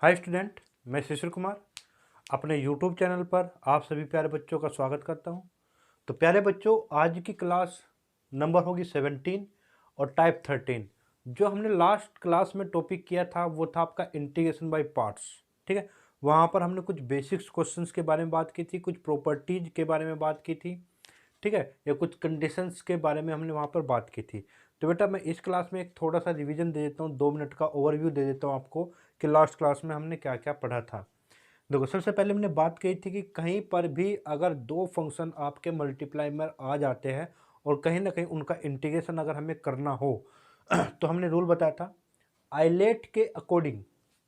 Hi student, मैं शिशिर कुमार अपने YouTube channel पर आप सभी प्यारे बच्चों का स्वागत करता हूं। तो प्यारे बच्चों, आज की क्लास नंबर होगी 17 और टाइप 13। जो हमने लास्ट क्लास में टॉपिक किया था वो था आपका इंटीग्रेशन बाय पार्ट्स। ठीक है, वहां पर हमने कुछ बेसिक्स क्वेश्चंस के बारे में बात की थी, कुछ प्रॉपर्टीज के बारे में बात की थी। ठीक है, या कुछ कंडीशंस के बारे में हमने वहाँ पर बात की थी। तो बेटा मैं इस क्लास में एक थोड़ा सा रिवीजन दे देता हूँ, 2 मिनट का ओवरव्यू दे देता हूँ आपको कि लास्ट क्लास में हमने क्या क्या पढ़ा था। देखो, सबसे पहले हमने बात की थी कि कहीं पर भी अगर दो फंक्शन आपके मल्टीप्लाई में आ जाते हैं और कहीं ना कहीं उनका इंटीग्रेशन अगर हमें करना हो तो हमने रूल बताया था आइलेट के अकॉर्डिंग।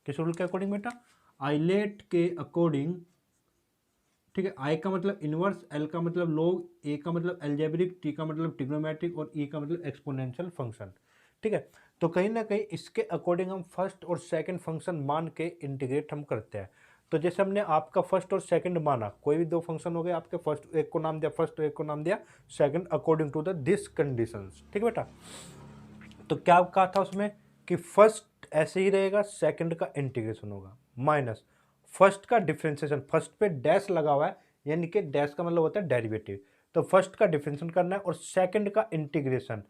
किस रूल के अकॉर्डिंग बेटा? आइलेट के अकॉर्डिंग। ठीक है, आई का मतलब इनवर्स, एल का मतलब लॉग, ए का मतलब एल्जेब्रिक, टी का मतलब ट्रिग्नोमेट्रिक और ई का मतलब एक्सपोनेंशियल फंक्शन। ठीक है, तो कहीं ना कहीं इसके अकॉर्डिंग हम फर्स्ट और सेकंड फंक्शन मान के इंटीग्रेट हम करते हैं। तो जैसे हमने आपका फर्स्ट और सेकंड माना, कोई भी दो फंक्शन हो गए आपके, फर्स्ट एक को नाम दिया फर्स्ट और एक को नाम दिया second according to the this conditions. ठीक है बेटा, तो क्या कहा था उसमें कि फर्स्ट ऐसे ही रहेगा, सेकंड का इंटीग्रेशन होगा माइनस फर्स्ट का डिफरेंशिएशन। फर्स्ट पे डैश लगा हुआ है, यानी कि डैश का मतलब होता है डेरिवेटिव। तो फर्स्ट का डिफरेंशिएशन करना है और सेकंड का इंटीग्रेशन,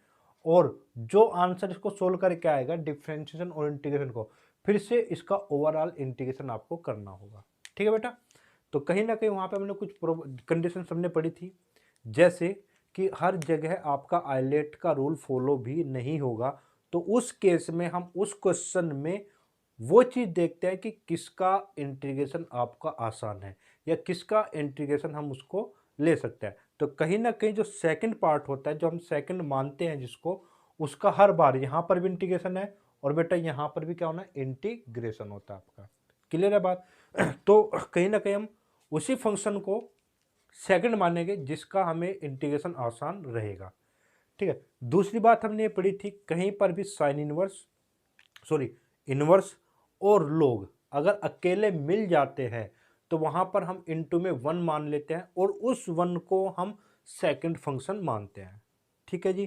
और जो आंसर इसको सोल्व करके आएगा डिफरेंशिएशन और इंटीग्रेशन को, फिर से इसका ओवरऑल इंटीग्रेशन आपको करना होगा। ठीक है बेटा, तो कहीं ना कहीं वहां पे हमने कुछ कंडीशन हमने पढ़ी थी, जैसे कि हर जगह आपका आइलेट का रूल फॉलो भी नहीं होगा। तो उस केस में हम उस क्वेश्चन में वो चीज़ देखते हैं कि किसका इंटीग्रेशन आपका आसान है या किसका इंटीग्रेशन हम उसको ले सकते हैं। तो कहीं ना कहीं जो सेकंड पार्ट होता है, जो हम सेकंड मानते हैं जिसको, उसका हर बार यहाँ पर भी इंटीग्रेशन है और बेटा यहाँ पर भी क्या होना है, इंटीग्रेशन होता है आपका। क्लियर है बात? तो कहीं ना कहीं हम उसी फंक्शन को सेकंड मानेंगे जिसका हमें इंटीग्रेशन आसान रहेगा। ठीक है, दूसरी बात हमने ये पढ़ी थी, कहीं पर भी साइन इनवर्स, सॉरी इनवर्स और लोग अगर अकेले मिल जाते हैं तो वहां पर हम इनटू में वन मान लेते हैं और उस वन को हम सेकंड फंक्शन मानते हैं। ठीक है जी,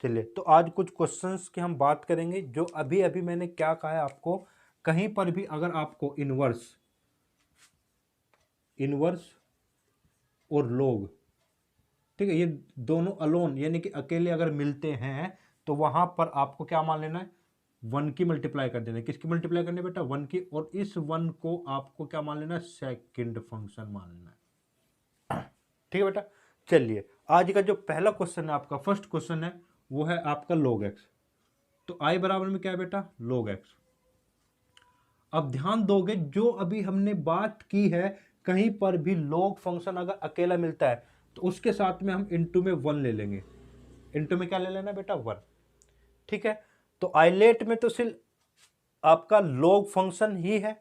चलिए तो आज कुछ क्वेश्चंस की हम बात करेंगे। जो अभी अभी मैंने क्या कहा है आपको, कहीं पर भी अगर आपको इनवर्स इनवर्स और लोग, ठीक है, ये दोनों अलोन यानी कि अकेले अगर मिलते हैं तो वहां पर आपको क्या मान लेना है, वन की मल्टीप्लाई कर देना है। किसकी मल्टीप्लाई करनी है बेटा? वन की, और इस वन को आपको क्या मान लेना है, सेकंड फंक्शन मान लेना है। ठीक है बेटा, चलिए आज का जो पहला क्वेश्चन है आपका, फर्स्ट क्वेश्चन है, वो है आपका log x। तो आई बराबर में क्या है बेटा? log x। अब ध्यान दोगे जो अभी हमने बात की है, कहीं पर भी log फंक्शन अगर अकेला मिलता है तो उसके साथ में हम इनटू में वन ले लेंगे। इनटू में क्या ले लेना बेटा? वन। ठीक है, तो आइलेट में तो सिर्फ आपका log फंक्शन ही है,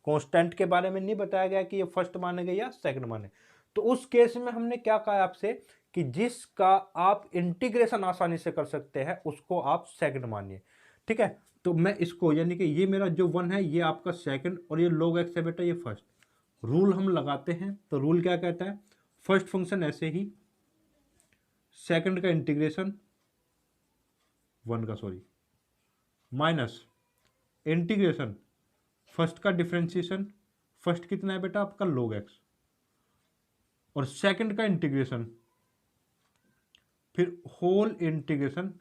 कांस्टेंट के बारे में नहीं बताया गया कि ये फर्स्ट मानेंगे या सेकंड माने। तो उस केस में हमने क्या कहा आपसे कि जिसका आप इंटीग्रेशन आसानी से कर सकते हैं उसको आप सेकंड मानिए। ठीक है, तो मैं इसको यानी कि ये मेरा जो वन है ये आपका सेकंड और ये log x है बेटा ये फर्स्ट। रूल हम लगाते हैं, तो रूल क्या कहता है, फर्स्ट फंक्शन ऐसे ही, सेकंड का इंटीग्रेशन वन का, सॉरी, माइनस इंटीग्रेशन फर्स्ट का डिफरेंशिएशन, फर्स्ट कितना है बेटा आपका? log x, और सेकंड का इंटीग्रेशन फिर होल इंटीग्रेशन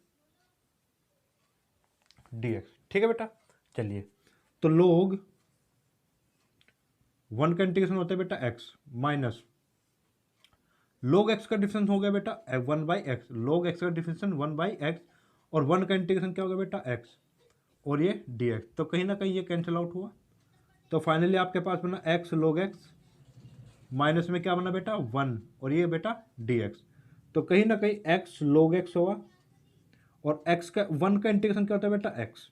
dx। ठीक है बेटा, चलिए तो log वन का इंटीग्रेशन होता है बेटा x, माइनस log x का डिफरेंस हो गया बेटा one by x, log x का डिफरेंस वन बाई एक्स, और वन का इंटीग्रेशन क्या हो गया बेटा? x, और ये dx। तो कहीं ना कहीं ये कैंसिल आउट हुआ, तो फाइनली आपके पास बना x log x, माइनस में क्या बना बेटा? वन, और ये बेटा dx। तो कहीं ना कहीं x log x होगा, और x का वन का इंटीग्रेशन क्या होता है बेटा? x।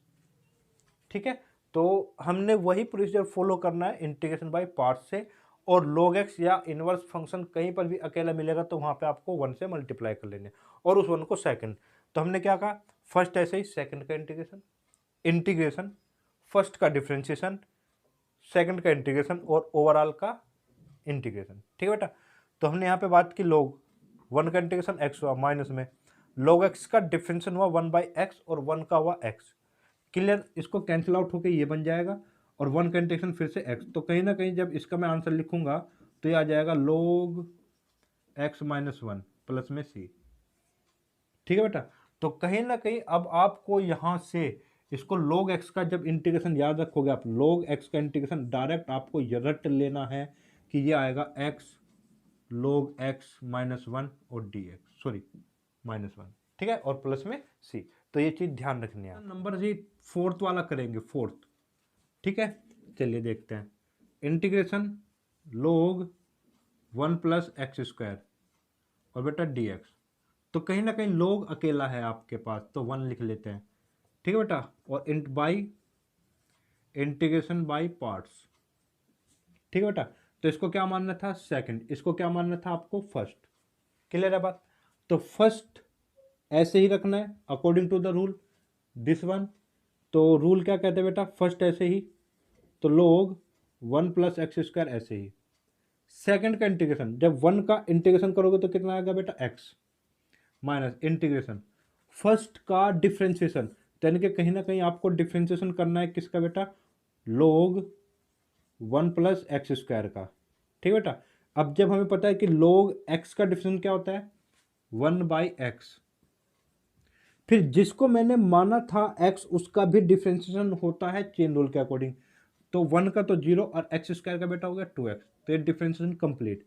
ठीक है, तो हमने वही प्रोसीजर फॉलो करना है इंटीग्रेशन बाय पार्ट्स से, और log x या इनवर्स फंक्शन कहीं पर भी अकेला मिलेगा तो वहां पे आपको वन से मल्टीप्लाई कर लेने और उस वन को सेकंड। तो हमने क्या कहा, फर्स्ट ऐसे ही सेकंड का इंटीग्रेशन, इंटीग्रेशन फर्स्ट का डिफरेंशिएशन, सेकंड का इंटीग्रेशन और ओवरऑल का इंटीग्रेशन। ठीक है बेटा, तो हमने यहाँ पे बात की log वन का इंटीग्रेशन x हुआ, माइनस में log x का डिफरेंशिएशन हुआ वन बाई एक्स और वन का हुआ x। क्लियर, इसको कैंसिल आउट होके ये बन जाएगा, और 1 का इंटीग्रेशन फिर से x। तो कहीं ना कहीं जब इसका मैं आंसर लिखूंगा तो ये आ जाएगा log x माइनस 1 प्लस में c। ठीक है बेटा, तो कहीं ना कहीं अब आपको यहां से इसको log x का जब इंटीग्रेशन याद रखोगे आप, log x का इंटीग्रेशन डायरेक्ट आपको रट लेना है कि ये आएगा x log x माइनस 1 और dx, सॉरी माइनस 1, ठीक है, और प्लस में c। तो ये चीज ध्यान रखनी है। नंबर जी फोर्थ वाला करेंगे, फोर्थ, ठीक है। चलिए देखते हैं, integration log 1 plus x square और बेटा dx। तो कहीं ना कहीं log अकेला है आपके पास, तो 1 लिख लेते हैं, ठीक है बेटा। और इंटीग्रेशन बाई पार्ट्स, ठीक है बेटा। तो इसको क्या मानना था, सेकंड, इसको क्या मानना था आपको, फर्स्ट। क्लियर है बात। तो फर्स्ट ऐसे ही रखना है according to the rule this one. तो रूल क्या कहते हैं बेटा, फर्स्ट ऐसे ही, तो log 1 प्लस एक्स स्क्वायर ऐसे ही। सेकंड का इंटीग्रेशन, जब 1 का इंटीग्रेशन करोगे तो कितना आएगा बेटा, x माइनस इंटीग्रेशन फर्स्ट का डिफ्रेंशिएशन, यानी कि कहीं ना कहीं आपको डिफ्रेंशिएशन करना है किसका बेटा, log 1 प्लस एक्स स्क्वायर का, ठीक है बेटा। अब जब हमें पता है कि log x का डिफ्रेंशिएशन क्या होता है, 1 बाई एक्स, फिर जिसको मैंने माना था x उसका भी डिफ्रेंशिएशन होता है चेन रूल के अकॉर्डिंग। तो 1 का तो 0 और एक्स स्क्वायर का बेटा हो गया 2x, तो ये डिफ्रेंशिएशन कंप्लीट।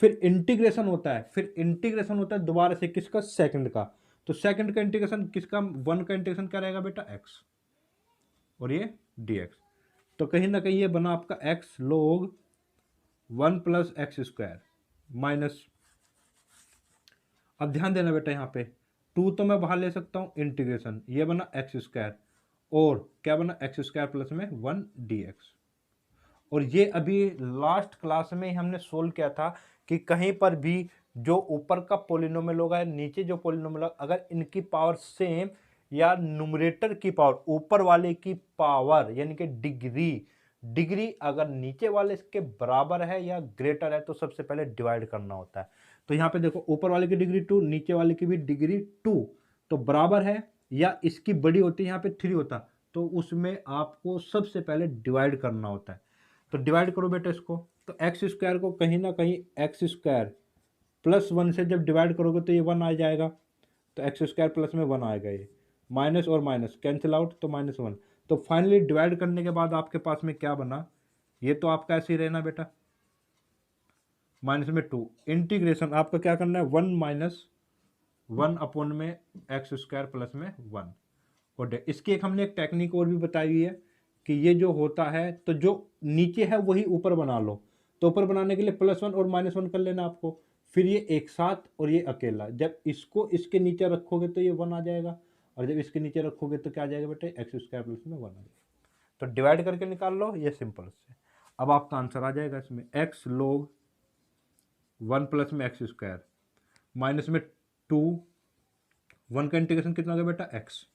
फिर इंटीग्रेशन होता है, दोबारा से किसका, सेकंड का। तो सेकंड का इंटीग्रेशन किसका, 1 का इंटीग्रेशन क्या रहेगा बेटा, x और ये dx। तो कहीं ना कहीं ये बना आपका x log 1 plus x square minus, अब ध्यान देना बेटा, यहाँ पे 2 तो मैं बाहर ले सकता हूँ, इंटीग्रेशन ये बना एक्स स्क्वायर और क्या बना, एक्स स्क्वायर प्लस में 1 dx। और ये अभी लास्ट क्लास में ही हमने सोल्व किया था कि कहीं पर भी जो ऊपर का पोलिनोमियल होगा, नीचे जो पोलिनोमियल होगा, अगर इनकी पावर सेम या न्यूमरेटर की पावर ऊपर वाले की पावर यानी कि डिग्री अगर नीचे वाले के बराबर है या ग्रेटर है तो सबसे पहले डिवाइड करना होता है। तो यहाँ पे देखो, ऊपर वाले की डिग्री 2, नीचे वाले की भी डिग्री 2, तो बराबर है या इसकी बड़ी होती है, यहाँ पे 3 होता, तो उसमें आपको सबसे पहले डिवाइड करना होता है। तो डिवाइड करो बेटा इसको, तो एक्स स्क्वायर को कहीं ना कहीं एक्स स्क्वायर प्लस 1 से जब डिवाइड करोगे तो ये 1 आ जाएगा, तो एक्स स्क्वायर प्लस में 1 आएगा, ये माइनस और माइनस कैंसिल आउट, तो माइनस 1। तो फाइनली डिवाइड करने के बाद आपके पास में क्या बना, ये तो आपका ऐसे ही रहना बेटा, माइनस में 2, इंटीग्रेशन आपका क्या करना है, 1 माइनस 1 अपॉन में एक्स स्क्वायर प्लस में 1। और इसकी एक हमने एक टेक्निक और भी बताई हुई है कि ये जो होता है, तो जो नीचे है वही ऊपर बना लो। तो ऊपर बनाने के लिए +1 और -1 कर लेना आपको, फिर ये एक साथ और ये अकेला। जब इसको इसके नीचे रखोगे तो ये 1 आ जाएगा, और जब इसके नीचे रखोगे तो क्या आ जाएगा बेटे, एक्स स्क्वायर प्लस में 1 आ जाएगा। तो डिवाइड करके निकाल लो, ये सिंपल से। अब आपका आंसर आ जाएगा इसमें, एक्स log 1 प्लस में एक्स स्क्वायर माइनस में 2, 1 का इंटीग्रेशन कितना हो गया बेटा, एक्स,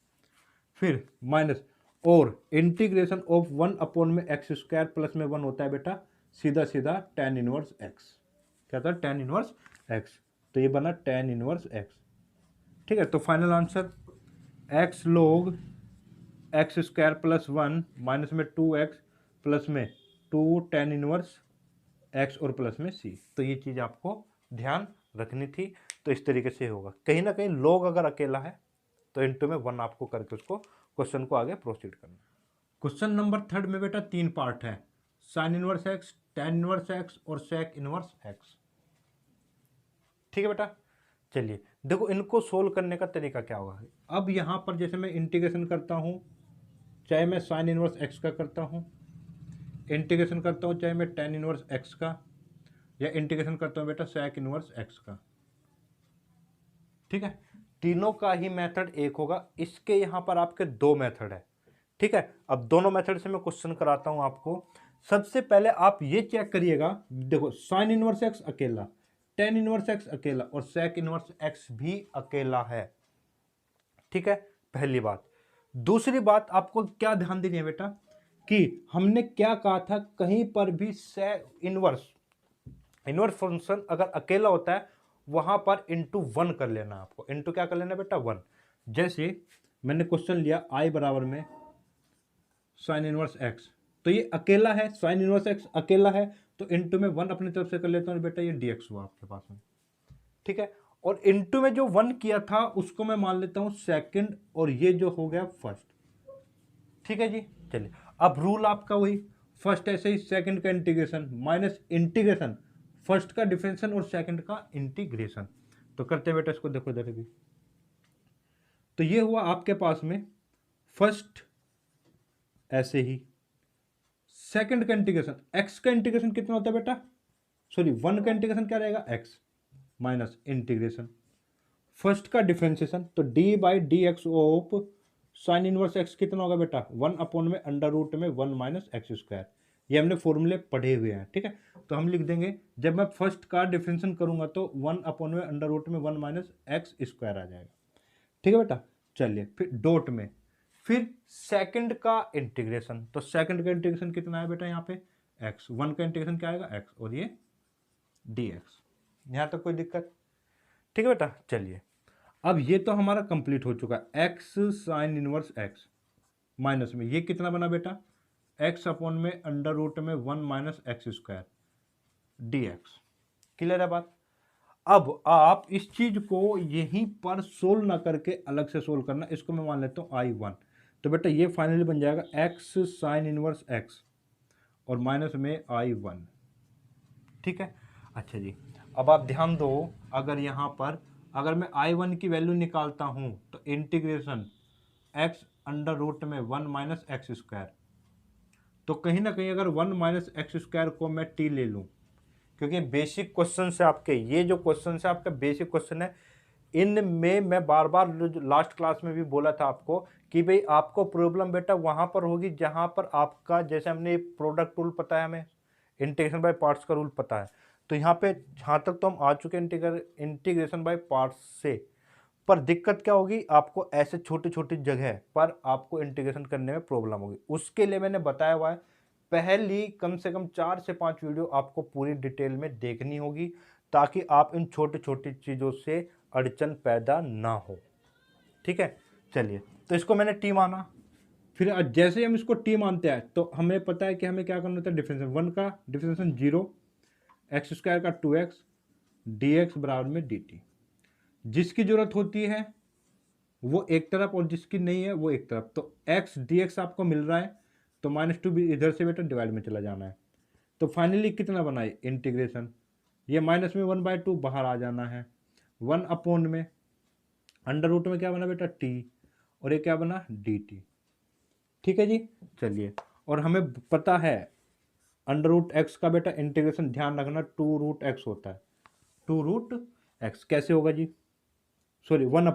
फिर माइनस और इंटीग्रेशन ऑफ 1 अपॉन में एक्स स्क्वायर प्लस में 1 होता है बेटा सीधा सीधा tan इनवर्स एक्स। क्या था, tan इनवर्स एक्स। तो ये बना tan इनवर्स एक्स, ठीक है। तो final answer x log x square plus 1 minus में 2x प्लस में 2 tan इनवर्स एक्स और प्लस में c। तो ये चीज़ आपको ध्यान रखनी थी। तो इस तरीके से होगा, कहीं ना कहीं log अगर अकेला है तो इनटू में 1 आपको करके उसको क्वेश्चन को आगे प्रोसीड करना। क्वेश्चन नंबर 3 में बेटा 3 पार्ट है, sine inverse x, tan inverse x और सेक इनवर्स एक्स, ठीक है बेटा। चलिए देखो, इनको सोल्व करने का तरीका क्या होगा। अब यहाँ पर जैसे मैं इंटीग्रेशन करता हूँ, चाहे मैं साइन इनवर्स एक्स का करता हूँ, इंटीग्रेशन करता हूँ चाहे मैं tan इनवर्स एक्स का, या इंटीग्रेशन करता हूँ बेटा सेक इनवर्स एक्स का, ठीक है। तीनों का ही मेथड एक होगा, इसके यहाँ पर आपके 2 मेथड है, ठीक है। अब दोनों मेथड से मैं क्वेश्चन कराता हूँ आपको। सबसे पहले आप ये चेक करिएगा, देखो साइन इनवर्स एक्स अकेला, tan इनवर्स एक्स अकेला और सेक इनवर्स एक्स भी अकेला है, ठीक है, पहली बात। दूसरी बात आपको क्या ध्यान देनी है बेटा, कि हमने क्या कहा था, कहीं पर भी इनवर्स फंक्शन अगर अकेला होता है वहां पर इंटू 1 कर लेना, आपको इंटू क्या कर लेना बेटा, 1। जैसे मैंने क्वेश्चन लिया i बराबर में साइन इनवर्स एक्स, तो ये अकेला है, साइन इनवर्स एक्स अकेला है, तो इनटू में 1 अपनी तरफ से कर लेता हूँ बेटा, ये dx हुआ आपके पास में, ठीक है। और इनटू में जो 1 किया था उसको मैं मान लेता हूँ सेकंड, और ये जो हो गया फर्स्ट, ठीक है जी। चलिए अब रूल आपका वही, फर्स्ट ऐसे ही सेकंड का इंटीग्रेशन माइनस इंटीग्रेशन फर्स्ट का डिफरेंशियल और सेकंड का इंटीग्रेशन। तो करते हैं बेटा इसको, देखो इधर भी, तो ये हुआ आपके पास में फर्स्ट ऐसे ही, सेकंड का इंटीग्रेशन, एक्स का इंटीग्रेशन कितना होता है बेटा, सॉरी 1 का इंटीग्रेशन क्या रहेगा, एक्स माइनस इंटीग्रेशन फर्स्ट का डिफरेंशिएशन, तो D by D x of sine inverse x कितना होगा बेटा, 1 अपॉन में अंडर रूट में 1 माइनस एक्स स्क्वायर। ये हमने फॉर्मूले पढ़े हुए हैं, ठीक है। तो हम लिख देंगे, जब मैं फर्स्ट का डिफरेंशिएशन करूंगा तो 1 अपॉन में अंडर रूट में 1 माइनस एक्स स्क्वायर आ जाएगा, ठीक है बेटा। चलिए फिर डॉट में, फिर सेकंड का इंटीग्रेशन, तो सेकंड का इंटीग्रेशन कितना है बेटा यहाँ पे, एक्स, 1 का इंटीग्रेशन क्या आएगा, एक्स, और ये डी एक्स। यहाँ तक कोई दिक्कत, ठीक है बेटा। चलिए अब ये तो हमारा कंप्लीट हो चुका है, x sign inverse x minus में ये कितना बना बेटा, एक्स अपॉन में अंडर रूट में 1 minus x square D x. Clear है बात। अब आप इस चीज को यहीं पर सोल्व ना करके अलग से सोल्व करना, इसको मैं मान लेता हूँ I1। तो बेटा ये फाइनली बन जाएगा एक्स साइन इनवर्स एक्स और माइनस में I1, ठीक है। अच्छा जी, अब आप ध्यान दो, अगर यहाँ पर अगर मैं I1 की वैल्यू निकालता हूँ तो इंटीग्रेशन एक्स अंडर रूट में 1 माइनस एक्स स्क्वायर, तो कहीं ना कहीं अगर 1 माइनस एक्स स्क्वायर को मैं टी ले लूँ, क्योंकि बेसिक क्वेश्चन से आपके, ये जो क्वेश्चन है आपका बेसिक क्वेश्चन है, इनमें मैं बार बार लास्ट क्लास में भी बोला था आपको कि भाई आपको प्रॉब्लम बेटा वहां पर होगी जहां पर आपका, जैसे हमने प्रोडक्ट रूल पता है, हमें इंटीग्रेशन बाय पार्ट्स का रूल पता है, तो यहाँ पे जहाँ तक तो हम आ चुके हैं इंटीग्रेशन बाय पार्ट्स से, पर दिक्कत क्या होगी आपको, ऐसे छोटी छोटी जगह पर आपको इंटीग्रेशन करने में प्रॉब्लम होगी। उसके लिए मैंने बताया हुआ है, पहली कम से कम 4 से 5 वीडियो आपको पूरी डिटेल में देखनी होगी, ताकि आप इन छोटी छोटी चीज़ों से अड़चन पैदा ना हो, ठीक है। चलिए तो इसको मैंने टी माना, फिर जैसे ही हम इसको टी मानते हैं तो हमें पता है कि हमें क्या करना होता है, डिफरेंशिएशन 1 का डिफरेंशिएशन 0, एक्स स्क्वायर का 2x, डी एक्स बराबर में डी टी। जिसकी जरूरत होती है वो एक तरफ और जिसकी नहीं है वो एक तरफ, तो एक्स डी एक्स आपको मिल रहा है तो -2 भी इधर से बेटा डिवाइड में चला जाना है। तो फाइनली कितना बनाए इंटीग्रेशन, ये माइनस में 1/2 बाहर आ जाना है, 1 अपॉन में अंडर रूट में क्या बना बेटा टी, और ये क्या बना डी टी, ठीक है जी। चलिए, और हमें पता है अंडर रूट एक्स का बेटा इंटीग्रेशन ध्यान रखना 2√x होता है, 2√x कैसे होगा जी, सॉरी 1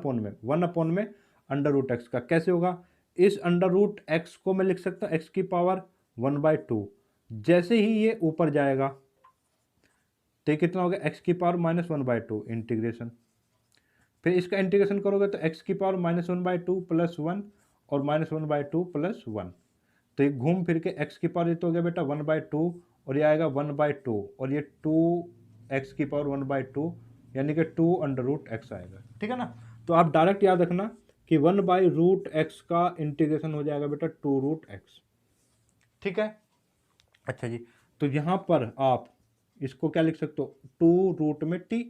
अपॉन में अंडर रूट एक्स का कैसे होगा, इस अंडर रूट एक्स को मैं लिख सकता हूँ एक्स की पावर 1/2, जैसे ही ये ऊपर जाएगा तो कितना होगा एक्स की पावर -1/2 इंटीग्रेशन, फिर इसका इंटीग्रेशन करोगे तो एक्स की पावर -1/2 + 1 और -1/2 + 1, तो ये घूम फिर के एक्स की पावर ये तो हो गया बेटा 1/2 और ये आएगा 1/2 और ये 2 एक्स की पावर 1/2 यानी कि 2√x आएगा, ठीक है ना। तो आप डायरेक्ट याद रखना कि 1/√x का इंटीग्रेशन हो जाएगा बेटा 2√x, ठीक है। अच्छा जी, तो यहाँ पर आप इसको क्या लिख सकते हो, 2 में t,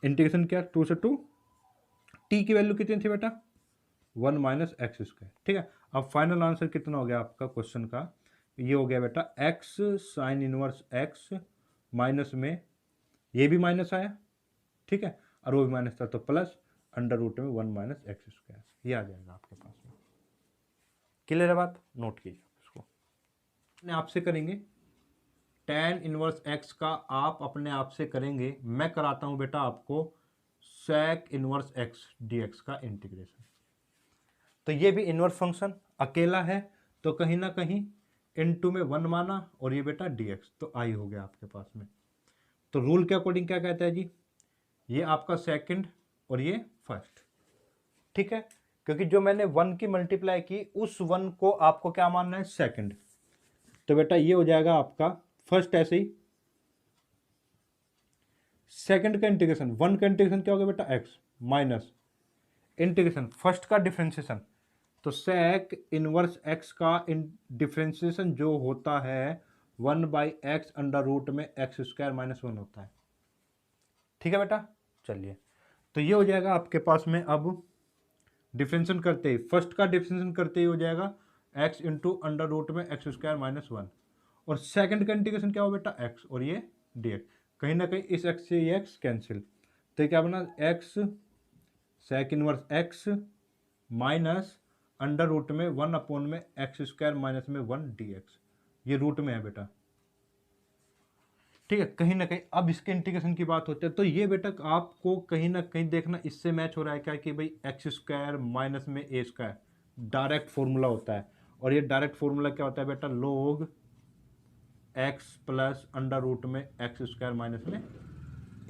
इंटीग्रेशन क्या 2 से 2, t की वैल्यू कितनी थी बेटा 1 माइनस एक्स स्क्वायर, ठीक है। अब फाइनल आंसर कितना हो गया आपका क्वेश्चन का, ये हो गया बेटा x sign inverse x minus में ये भी माइनस आया, ठीक है, और वो भी माइनस था तो प्लस अंडर रूट में 1 माइनस एक्स स्क्वायर, ये आ जाएगा आपके पास में। क्लियर है बात, नोट कीजिए इसको। अपने आप से करेंगे tan इनवर्स एक्स का, आप अपने आप से करेंगे, मैं कराता हूं बेटा आपको sec इनवर्स एक्स dx का इंटीग्रेशन। तो ये भी इनवर्स फंक्शन अकेला है तो कहीं ना कहीं इनटू में 1 माना और ये बेटा dx, तो आई हो गया आपके पास में। तो रूल के अकॉर्डिंग क्या कहता है जी, ये आपका सेकंड और ये फर्स्ट, ठीक है, क्योंकि जो मैंने 1 की मल्टीप्लाई की उस 1 को आपको क्या मानना है सेकंड, तो बेटा ये हो जाएगा आपका फर्स्ट, ऐसे ही सेकंड का इंटीग्रेशन 1 का इंटीग्रेशन क्या हो गया बेटा x माइनस इंटीग्रेशन फर्स्ट का डिफरेंशिएशन तो sec इनवर्स x का डिफ्रेंसिएशन जो होता है 1/x अंडर रूट में x स्क्वायर माइनस 1 होता है। ठीक है बेटा, चलिए तो ये हो जाएगा आपके पास में। अब डिफ्रेंशिएशन करते ही फर्स्ट का डिफ्रेंशिएशन करते ही हो जाएगा x इंटू अंडर रूट में x स्क्वायर माइनस 1, और सेकंड का इंटीग्रेशन क्या हो बेटा x और ये dx, कहीं ना कहीं इस x से ये x कैंसिल, तो क्या बना x sec inverse x minus under root में 1 अपॉन में x स्क्वायर माइनस में 1 dx, ये रूट में है बेटा। ठीक है, कहीं ना कहीं अब इसके इंटीग्रेशन की बात होती है तो ये बेटा आपको कहीं ना कहीं देखना इससे मैच हो रहा है क्या कि भाई एक्स स्क्वायर माइनस में ए स्क्वायर डायरेक्ट फॉर्मूला होता है, और ये डायरेक्ट फॉर्मूला क्या होता है बेटा, लोग एक्स प्लस अंडर रूट में एक्स स्क्वायर माइनस में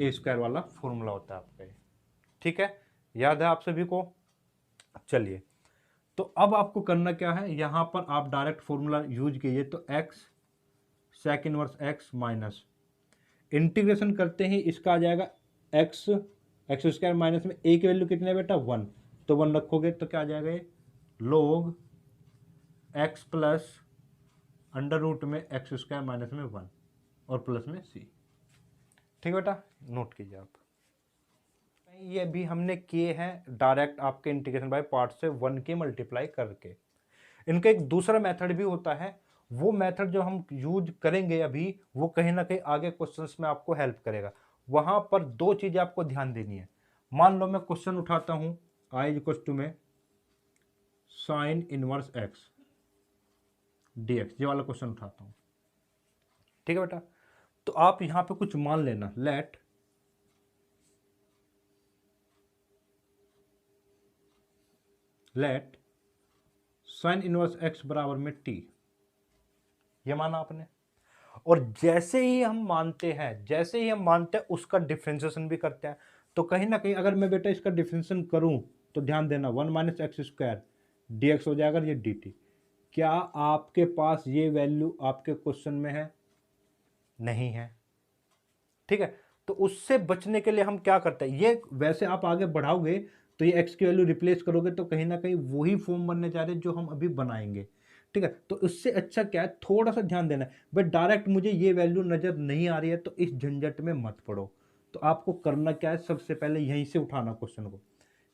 ए स्क्वायर वाला फॉर्मूला होता है आपका ये। ठीक है, याद है आप सभी को। चलिए तो अब आपको करना क्या है, यहां पर आप डायरेक्ट फॉर्मूला यूज कीजिए, तो x sec inverse x minus integration करते ही इसका आ जाएगा एक्स स्क्वायर माइनस में ए की वैल्यू कितनी है बेटा 1, तो 1 रखोगे तो क्या आ जाएगा ये लोग एक्स प्लस अंडर रूट में एक्स स्क्वायर माइनस में 1 और प्लस में सी। ठीक है बेटा, नोट कीजिए आप। ये भी हमने किए हैं डायरेक्ट आपके इंटीग्रेशन बाय पार्ट से 1 की मल्टीप्लाई करके। इनका एक दूसरा मेथड भी होता है, वो मेथड जो हम यूज करेंगे अभी वो कहीं ना कहीं आगे क्वेश्चंस में आपको हेल्प करेगा। वहां पर दो चीजें आपको ध्यान देनी है। मान लो मैं क्वेश्चन उठाता हूं आई इक्वल टू में साइन इनवर्स एक्स डीएक्स, ये वाला क्वेश्चन उठाता हूं। ठीक है बेटा, तो आप यहां पे कुछ मान लेना, लेट साइन इनवर्स एक्स बराबर में टी, ये माना आपने, और जैसे ही हम मानते हैं उसका डिफरेंशिएशन भी करते हैं। तो कहीं ना कहीं अगर मैं बेटा इसका डिफरेंशिएशन करूं तो ध्यान देना 1 माइनस एक्स स्क्वायर डीएक्स हो जाएगा ये dt। क्या आपके पास ये वैल्यू आपके क्वेश्चन में है? नहीं है। ठीक है, तो उससे बचने के लिए हम क्या करते हैं, ये वैसे आप आगे बढ़ाओगे तो ये x की वैल्यू रिप्लेस करोगे तो कहीं ना कहीं वही फॉर्म बनने जा रहे हैं जो हम अभी बनाएंगे। ठीक है, तो इससे अच्छा क्या है, थोड़ा सा ध्यान देना है। बट डायरेक्ट मुझे ये वैल्यू नजर नहीं आ रही है तो इस झंझट में मत पड़ो। तो आपको करना क्या है, सबसे पहले यहीं से उठाना क्वेश्चन को।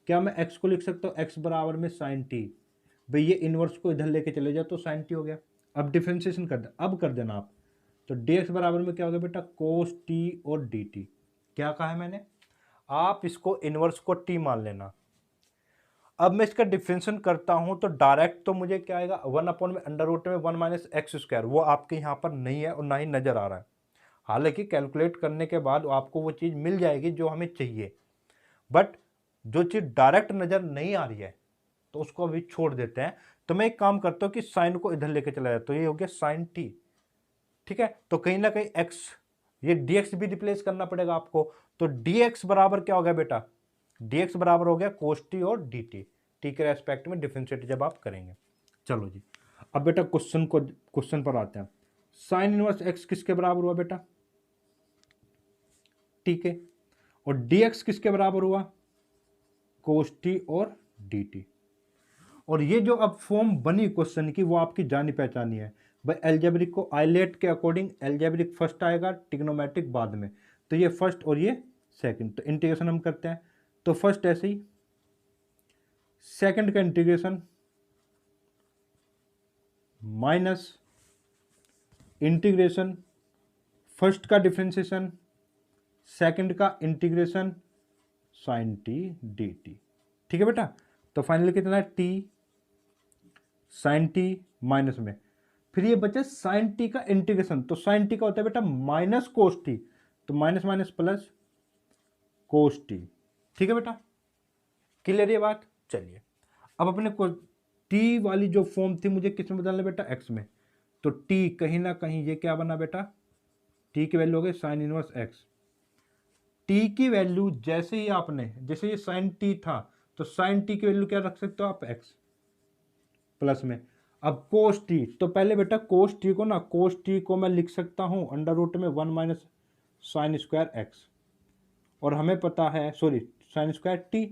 क्या मैं x को लिख सकता हूँ x बराबर में साइन टी, भाई ये इनवर्स को इधर लेके चले जाओ तो साइन टी हो गया। अब डिफ्रेंसिएशन कर दे, अब कर देना आप, तो dx बराबर में क्या हो गया बेटा कोस टी और dt। क्या कहा है मैंने, आप इसको इनवर्स को t मान लेना। अब मैं इसका डिफरेंशिएशन करता हूं तो डायरेक्ट तो मुझे क्या आएगा 1 अपॉन में अंडर रूट में 1 माइनस एक्स स्क्वायर, वो आपके यहां पर नहीं है और ना ही नजर आ रहा है। हालांकि कैलकुलेट करने के बाद आपको वो चीज मिल जाएगी जो हमें चाहिए, बट जो चीज डायरेक्ट नजर नहीं आ रही है तो उसको अभी छोड़ देते हैं। तो मैं एक काम करता हूं कि साइन को इधर लेके चला जाता, तो ये हो गया साइन टी। ठीक है, तो कहीं ना कहीं x, ये dx भी रिप्लेस करना पड़ेगा आपको, तो dx बराबर क्या हो गया बेटा, dx बराबर हो गया cos t और dt, t के रेस्पेक्ट में डिफरेंशिएट जब आप करेंगे। चलो जी, अब बेटा क्वेश्चन पर आते हैं। साइन इनवर्स x किसके बराबर हुआ बेटा, t के, और dx किसके बराबर हुआ, cos t और dt। और ये जो अब फॉर्म बनी क्वेश्चन की वो आपकी जानी पहचानी है भाई। एल्जेब्रिक को आइलेट के अकॉर्डिंग एल्जेब्रिक फर्स्ट आएगा, ट्रिग्नोमेट्रिक बाद में, तो ये फर्स्ट और ये सेकंड। तो इंटीग्रेशन हम करते हैं, तो फर्स्ट ऐसे ही, सेकंड का इंटीग्रेशन माइनस इंटीग्रेशन फर्स्ट का डिफरेंशिएशन, सेकंड का integration sine t d t. ठीक है बेटा, तो फाइनली कितना है टी साइन टी माइनस में, फिर ये बचे साइन टी का इंटीग्रेशन, तो साइन टी का होता है बेटा माइनस कोस टी, तो minus minus plus cos t. ठीक है बेटा, क्लियर ये बात। चलिए अब अपने को टी वाली जो फॉर्म थी मुझे किस में बदलना बेटा, एक्स में, तो टी कहीं ना कहीं ये क्या बना बेटा, टी की वैल्यू हो गई साइन इनवर्स एक्स। टी की वैल्यू जैसे ही आपने, जैसे ये साइन टी था तो साइन टी की वैल्यू क्या रख सकते हो आप, एक्स प्लस में। अब कोस टी, तो पहले बेटा कोस टी को ना, कोस टी को मैं लिख सकता हूं अंडर रूट में 1 माइनस साइन स्क्वायर एक्स, और हमें पता है, सॉरी साइन स्क्वायर टी,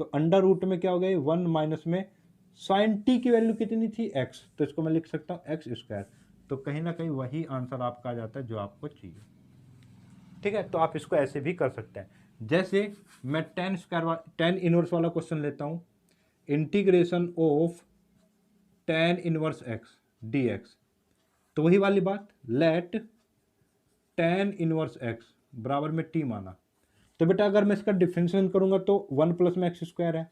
तो अंडर रूट में क्या हो गया 1 माइनस में साइन टी की वैल्यू कितनी थी x, तो इसको मैं लिख सकता हूँ एक्स स्क्वायर। तो कहीं ना कहीं वही आंसर आपका आ जाता है जो आपको चाहिए। ठीक है, तो आप इसको ऐसे भी कर सकते हैं। जैसे मैं टेन इनवर्स वाला क्वेश्चन लेता हूँ, integration of tan inverse x D x. तो वही वाली बात, लेट टेन इनवर्स एक्स बराबर में टी माना। तो बेटा अगर मैं इसका डिफरेंशिएशन करूंगा तो 1 प्लस में एक्स स्क्वायर है।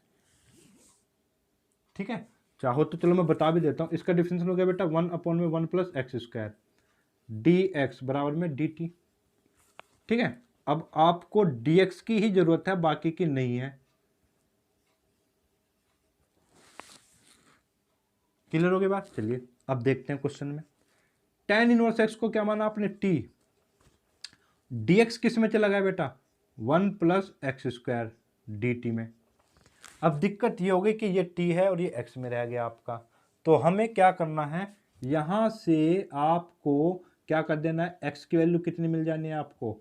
ठीक है, चाहो तो चलो मैं बता भी देता हूँ, इसका डिफरेंशिएशन हो गया बेटा 1/1 plus x square D x बराबर में डी टी। ठीक है, अब आपको डी एक्स की ही जरूरत है, बाकी की नहीं है। क्लियर हो गई बात? चलिए अब देखते हैं क्वेश्चन में। टेन इनवर्स एक्स को क्या माना आपने? टी। dx किस में चला गया बेटा? 1 plus x square D T में। अब दिक्कत ये हो गई कि ये t है और ये x में रह गया आपका। तो हमें क्या करना है, यहां से आपको क्या कर देना है, x की वैल्यू कितनी मिल जानी है आपको?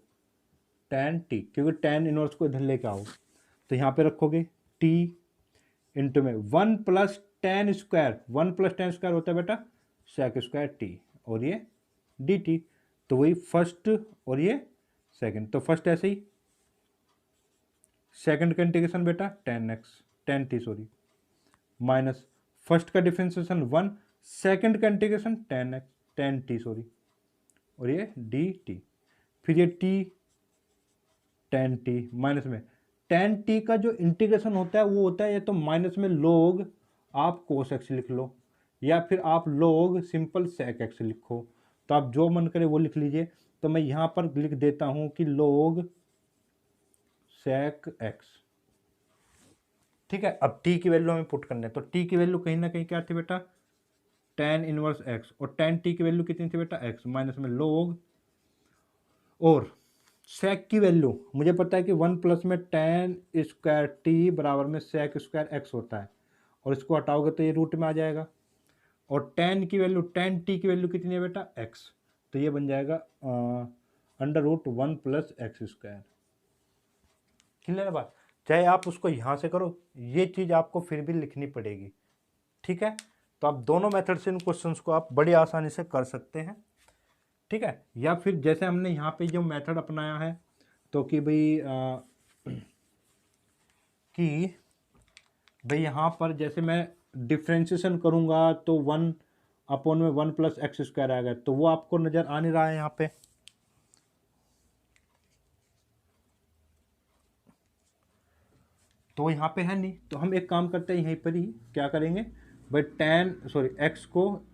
tan t, क्योंकि tan इनवर्स को इधर लेके आओ। तो यहां पे रखोगे t इंटू में 1 plus ten square, 1 plus ten square होता है बेटा सेक स्क्वायर टी, और ये डी टी। तो वही फर्स्ट और ये सेकंड, तो फर्स्ट ऐसे ही, सेकंड का इंटीग्रेशन बेटा ten x ten T sorry, minus first का डिफरेंशिएशन 1, सेकंड का integration ten x ten T sorry, और ये डी टी। फिर ये टी टेन टी माइनस में टेन टी का जो इंटीग्रेशन होता है वो होता है या तो माइनस में लोग आप कोस एक्स लिख लो, या फिर आप लोग सिंपल सेक एक्स लिखो। तो आप जो मन करे वो लिख लीजिए। तो मैं यहां पर लिख देता हूं कि लोग सेक एक्स। ठीक है, अब टी की वैल्यू हमें पुट करनी है। तो टी की वैल्यू कहीं ना कहीं क्या थी बेटा? टेन इनवर्स एक्स, और टेन टी की वैल्यू कितनी थी बेटा? एक्स, माइनस में लोग, और सेक की वैल्यू मुझे पता है कि 1 प्लस में टेन स्क्वायर टी बराबर में सेक स्क्वायर एक्स होता है, और इसको हटाओगे तो ये रूट में आ जाएगा। और टेन की वैल्यू, टेन टी की वैल्यू कितनी है बेटा? एक्स। तो ये बन जाएगा under root 1 plus x square. Clear है बात? चाहे आप उसको यहाँ से करो, ये चीज़ आपको फिर भी लिखनी पड़ेगी। ठीक है, तो आप दोनों मेथड से इन क्वेश्चंस को आप बड़ी आसानी से कर सकते हैं। ठीक है, या फिर जैसे हमने यहाँ पे जो मेथड अपनाया है, तो कि भाई यहाँ पर जैसे मैं डिफ्रेंशिएशन करूँगा तो 1/1 प्लस एक्स स्क्वायर आएगा, तो वो आपको नज़र आ नहीं रहा है यहाँ पे। तो यहाँ पे है नहीं, तो हम एक काम करते हैं, यहीं पर ही क्या करेंगे भाई, एक्स को,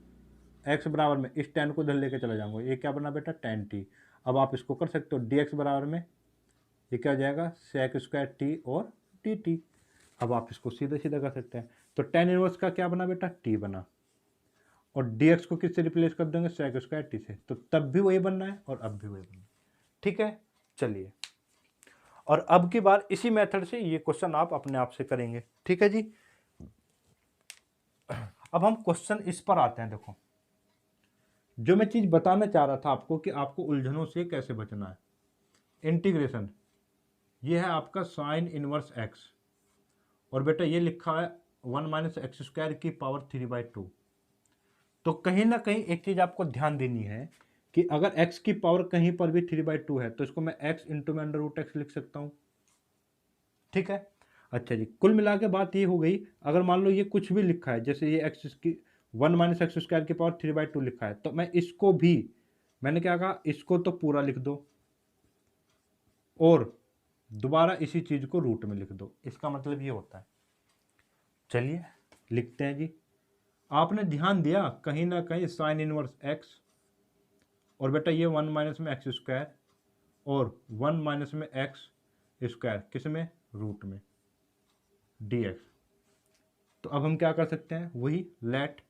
एक्स बराबर में इस टेन को इधर लेके चला जाऊंगा, ये क्या बना बेटा? Ten T. अब आप इसको कर सकते हो डी एक्स बराबर में, ये क्या हो जाएगा? सेक स्क्वायर टी और टी टी। अब आप इसको सीधा सीधा कर सकते हैं। तो टेन इनवर्स का क्या बना बेटा? टी बना, और डी एक्स को किससे रिप्लेस कर देंगे? सेक स्क्वायर टी से। तो तब भी वही बनना है और अब भी वही बनना है। ठीक है, चलिए, और अब की बार इसी मेथड से ये क्वेश्चन आप अपने आप से करेंगे। ठीक है जी, अब हम क्वेश्चन इस पर आते हैं। देखो, जो मैं चीज बताना चाह रहा था आपको कि आपको उलझनों से कैसे बचना है। इंटीग्रेशन, ये है आपका साइन इनवर्स एक्स, और बेटा ये लिखा है 1 माइनस एक्स स्क्वायर की पावर 3/2। तो कहीं ना कहीं एक चीज आपको ध्यान देनी है कि अगर x की पावर कहीं पर भी 3/2 है, तो इसको मैं x इंटू में अंडर रूट एक्स लिख सकता हूं। ठीक है, अच्छा जी, कुल मिला के बात ये हो गई। अगर मान लो ये कुछ भी लिखा है, जैसे ये एक्स की 1 माइनस एक्स स्क्वायर की पावर 3/2 लिखा है, तो मैं इसको भी, मैंने क्या कहा, इसको तो पूरा लिख दो और दोबारा इसी चीज को रूट में लिख दो। इसका मतलब ये होता है। चलिए लिखते हैं जी। आपने ध्यान दिया कहीं ना कहीं साइन इनवर्स एक्स, और बेटा ये 1 माइनस में एक्स स्क्वायर, और 1 माइनस में एक्स स्क्वायर, किस में? रूट में डी एक्स। तो अब हम क्या कर सकते हैं, वही लेट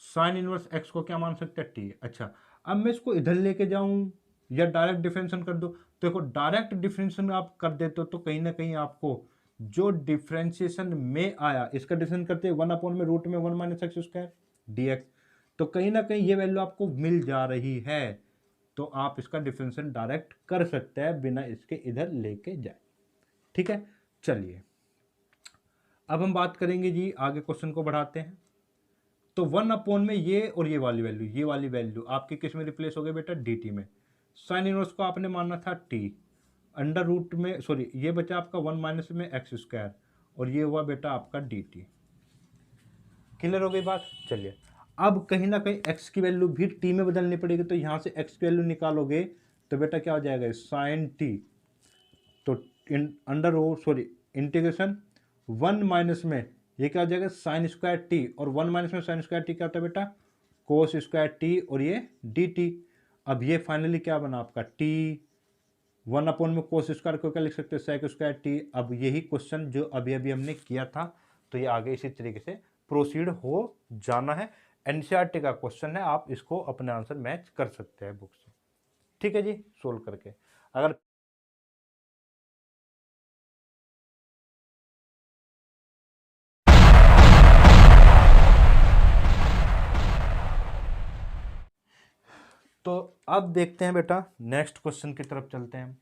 साइन इनवर्स एक्स को क्या मान सकते हैं? टी। अच्छा, अब मैं इसको इधर लेके जाऊं या डायरेक्ट डिफरेंशिएशन कर दो? तो देखो, डायरेक्ट डिफरेंशिएशन आप कर देते हो तो कहीं ना कहीं आपको जो डिफरेंशिएशन में आया, इसका डिफरेंशिएशन करते हैं 1/, में रूट में 1 minus x square D x. तो कहीं ना कहीं ये वैल्यू आपको मिल जा रही है, तो आप इसका डिफरेंशिएशन डायरेक्ट कर सकते हैं बिना इसके इधर लेके जाए। ठीक है, चलिए अब हम बात करेंगे जी, आगे क्वेश्चन को बढ़ाते हैं। तो 1 में ये और ये वाली वैल्यू आपकी किस में रिप्लेस हो गई बेटा, डी टी में। साइन इनवर्स को आपने मानना था टी, अंडर रूट में, सॉरी ये बचा आपका 1 माइनस में एक्स स्क्वायर, और ये हुआ बेटा आपका डी टी। क्लियर हो गई बात। चलिए अब कहीं ना कहीं x की वैल्यू भी t में बदलनी पड़ेगी, तो यहां से x की वैल्यू निकालोगे तो बेटा क्या हो जाएगा, साइन t। तो अंडर सॉरी इंटीग्रेशन 1 माइनस में ये क्या हो जाएगा, साइन स्क्वायर टी, और 1 माइनस में साइन स्क्वायर टी क्या होता है बेटा, कोस स्क्वायर टी, और ये डी टी। अब ये फाइनली क्या बना आपका t, 1 में कोस स्क्वायर को क्या लिख सकते हैं, सेक स्क्वायर टी। अब यही क्वेश्चन जो अभी अभी हमने किया था, तो ये आगे इसी तरीके से प्रोसीड हो जाना है। एनसीईआरटी का क्वेश्चन है, आप इसको अपने आंसर मैच कर सकते हैं बुक से। ठीक है जी, सोल्व करके। अगर तो अब देखते हैं बेटा, नेक्स्ट क्वेश्चन की तरफ चलते हैं।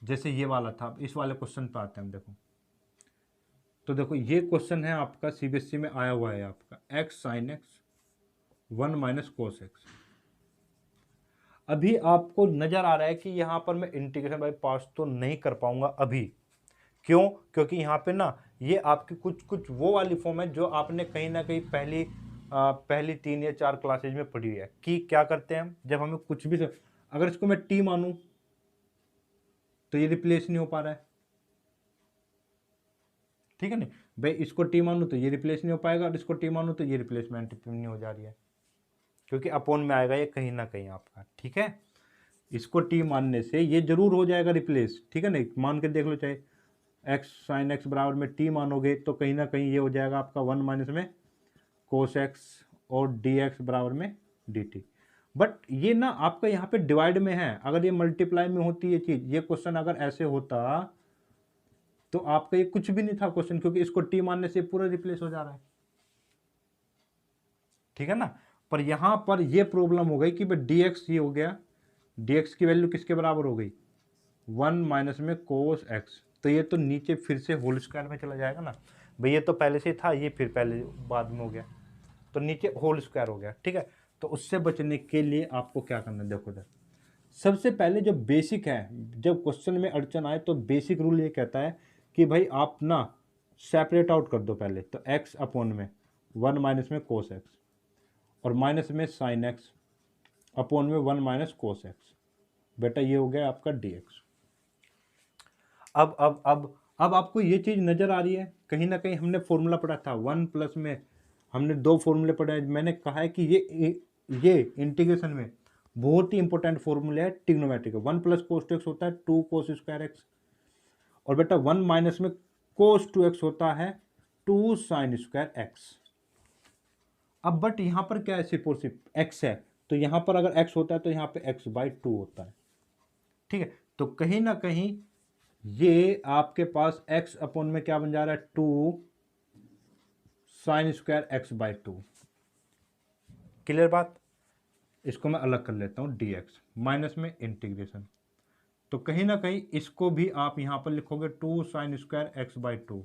जैसे ये वाला था, इस वाले क्वेश्चन पे आते हैं हम। देखो तो देखो ये क्वेश्चन है आपका सीबीएसई में आया हुआ है आपका, x sine x 1 minus cos x. अभी आपको नजर आ रहा है कि यहां पर मैं इंटीग्रेशन बाय पार्ट्स तो नहीं कर पाऊंगा अभी। क्यों? क्योंकि यहाँ पे ना ये आपकी कुछ कुछ वो वाली फॉर्म है जो आपने कहीं ना कहीं पहली 3 या 4 क्लासेज में पढ़ी है कि क्या करते हैं हम, जब हमें कुछ भी अगर इसको मैं टी मानूं तो ये रिप्लेस नहीं हो पा रहा है, ठीक है नहीं भाई, इसको टी मानूं तो ये रिप्लेस नहीं हो पाएगा, और इसको टी मानूं तो ये रिप्लेसमेंट नहीं हो जा रही है, क्योंकि अपोन में आएगा ये कहीं ना कहीं आपका। ठीक है, इसको टी मानने से ये जरूर हो जाएगा रिप्लेस, ठीक है नहीं, मान के देख लो, चाहे एक्स साइन एक्स बराबर में टी मानोगे तो कहीं ना कहीं ये हो जाएगा आपका 1 माइनस में कोस एक्स, और डी एक्स बराबर में डी टी। बट ये ना आपका यहाँ पे डिवाइड में है, अगर ये मल्टीप्लाई में होती ये चीज, ये क्वेश्चन अगर ऐसे होता तो आपका ये कुछ भी नहीं था क्वेश्चन, क्योंकि इसको टी मानने से पूरा रिप्लेस हो जा रहा है, ठीक है ना। पर यहां पर ये प्रॉब्लम हो गई कि भाई डी एक्स ये हो गया, डी एक्स की वैल्यू किसके बराबर हो गई, 1 माइनस में कोस एक्स, तो ये तो नीचे फिर से होल स्क्वायर में चला जाएगा ना भाई, ये तो पहले से था, ये फिर पहले बाद में हो गया, तो नीचे होल स्क्वायर हो गया। ठीक है, तो उससे बचने के लिए आपको क्या करना है, देखो इधर सबसे पहले जो बेसिक है, जब क्वेश्चन में अड़चन आए तो बेसिक रूल ये कहता है कि भाई आप ना सेपरेट आउट कर दो पहले, तो एक्स अपॉन में 1 माइनस में कोस एक्स, और माइनस में साइन एक्स, अपॉन में 1 माइनस कोस एक्स, बेटा ये हो गया आपका डी एक्स। अब आपको ये चीज़ नज़र आ रही है, कहीं ना कहीं हमने फॉर्मूला पढ़ा था 1 प्लस में, हमने 2 फॉर्मूले पढ़े हैं, मैंने कहा है कि ये इंटीग्रेशन में बहुत ही इंपॉर्टेंट फॉर्मूला है ट्रिग्नोमेट्री का। 1 प्लस कोस टू एक्स होता है 2 कोस स्क्वायर एक्स, और बेटा 1 माइनस में कोस टू एक्स होता है 2 साइन स्क्वायर एक्स। अब बट यहाँ पर क्या है, सिर्फ और सिर्फ एक्स है, तो यहाँ पर अगर एक्स होता है तो यहाँ पे एक्स बाई 2 होता है, ठीक है। तो कहीं ना कहीं ये आपके पास x अपॉन में क्या बन जा रहा है, 2 sine square x by 2। Clear बात। इसको मैं अलग कर लेता हूं, dx माइनस में इंटीग्रेशन, तो कहीं ना कहीं इसको भी आप यहां पर लिखोगे 2 साइन स्क्वायर एक्स बाई 2,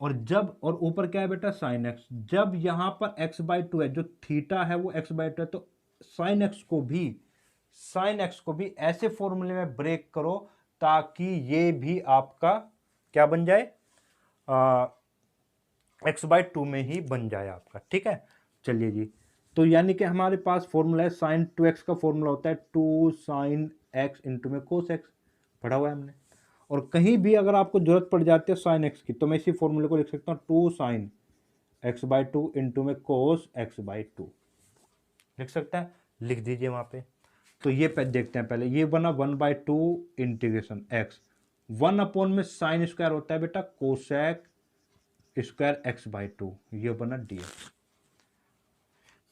और जब, और ऊपर क्या है बेटा, साइन एक्स, जब यहां पर x बाई 2 है, जो थीटा है वो x बाई 2 है, तो साइन एक्स को भी ऐसे फॉर्मूले में ब्रेक करो ताकि ये भी आपका क्या बन जाए, एक्स बाई 2 में ही बन जाए आपका। ठीक है, चलिए जी, तो यानी कि हमारे पास फॉर्मूला है साइन 2x का फॉर्मूला होता है 2 साइन एक्स इंटू में कोस एक्स, पढ़ा हुआ है हमने। और कहीं भी अगर आपको जरूरत पड़ जाती है साइन एक्स की, तो मैं इसी फॉर्मूले को लिख सकता हूँ 2 साइन एक्स बाई 2 इंटू में कोस एक्स बाई 2, लिख सकता है, लिख दीजिए वहां पे। तो ये देखते हैं पहले, ये बना 1/2 इंटीग्रेशन एक्स, 1 अपॉन में साइन स्क्वायर होता है बेटा कोसेक स्क्वायर एक्स बाई 2, ये बना dx,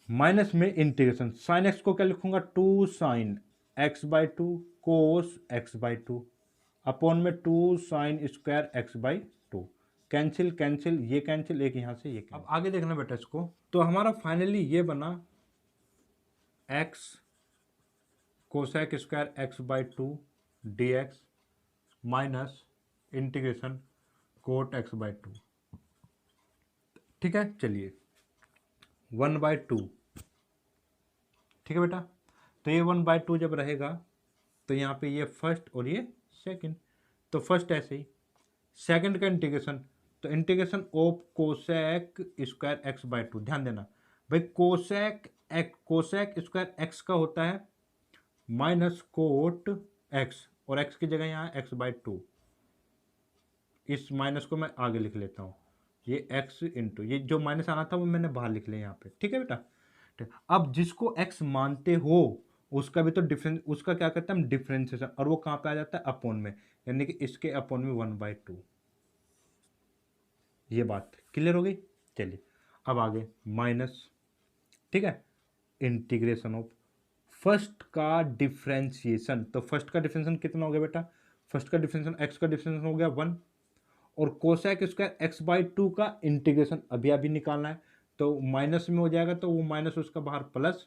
माइनस में इंटीग्रेशन साइन एक्स को क्या लिखूंगा, 2 sine x by 2 cos x by 2, upon में 2 sine square x by 2, cancel cancel, ये कैंसिल, एक यहां से ये कैंसिल। अब आगे देखना बेटा इसको, तो हमारा फाइनली ये बना x cosec square x by 2 d x minus integration cot x by two. ठीक है, चलिए 1/2। ठीक है बेटा, तो ये 1/2 जब रहेगा तो यहाँ पे ये फर्स्ट और ये सेकंड, तो फर्स्ट ऐसे ही, सेकंड का इंटीग्रेशन, तो integration of cosec square x by to. ध्यान देना भाई, कोसेक स्क्वायर एक्स का होता है माइनस कोट एक्स, और एक्स की जगह यहाँ एक्स बाई टू। इस माइनस को मैं आगे लिख लेता हूँ, ये एक्स इंटू ये जो माइनस आना था वो मैंने बाहर लिख लिया यहाँ पे। ठीक है बेटा, ठीक। अब जिसको एक्स मानते हो उसका भी तो डिफरेंस, उसका क्या करते हैं हम, डिफरेंशिएशन, और वो कहाँ पे आ जाता है, अपॉन में, यानी कि इसके अपॉन में 1/2। ये बात क्लियर हो गई। चलिए अब आगे माइनस, ठीक है, इंटीग्रेशन ऑफ फर्स्ट का डिफरेंशिएशन। तो फर्स्ट का डिफरेंशिएशन कितना हो गया बेटा, फर्स्ट का डिफरेंशिएशन एक्स का डिफरेंशिएशन हो गया 1, और cosec square x by to का इंटीग्रेशन अभी अभी निकालना है, तो माइनस में हो जाएगा, तो वो माइनस उसका बाहर प्लस,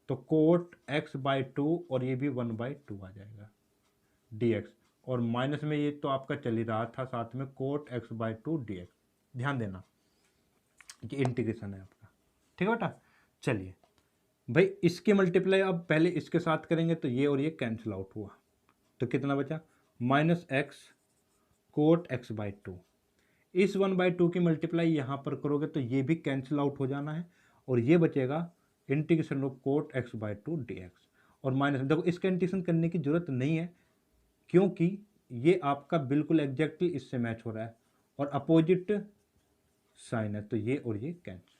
तो कोट एक्स बाई टू, और ये भी 1/2 आ जाएगा dx, और माइनस में ये तो आपका चल ही रहा था साथ में cot x by two dx। ध्यान देना कि इंटीग्रेशन है आपका। ठीक है बेटा, चलिए भाई इसके मल्टीप्लाई अब पहले इसके साथ करेंगे तो ये और ये कैंसिल आउट हुआ, तो कितना बचा, minus x cot x by two. इस 1/2 की मल्टीप्लाई यहाँ पर करोगे तो ये भी कैंसिल आउट हो जाना है, और ये बचेगा integration of cot x by two dx, और माइनस, देखो इसका इंटीग्रेशन करने की जरूरत नहीं है क्योंकि ये आपका बिल्कुल एग्जैक्टली इससे मैच हो रहा है, और अपोजिट साइन है, तो ये और ये कैंसिल।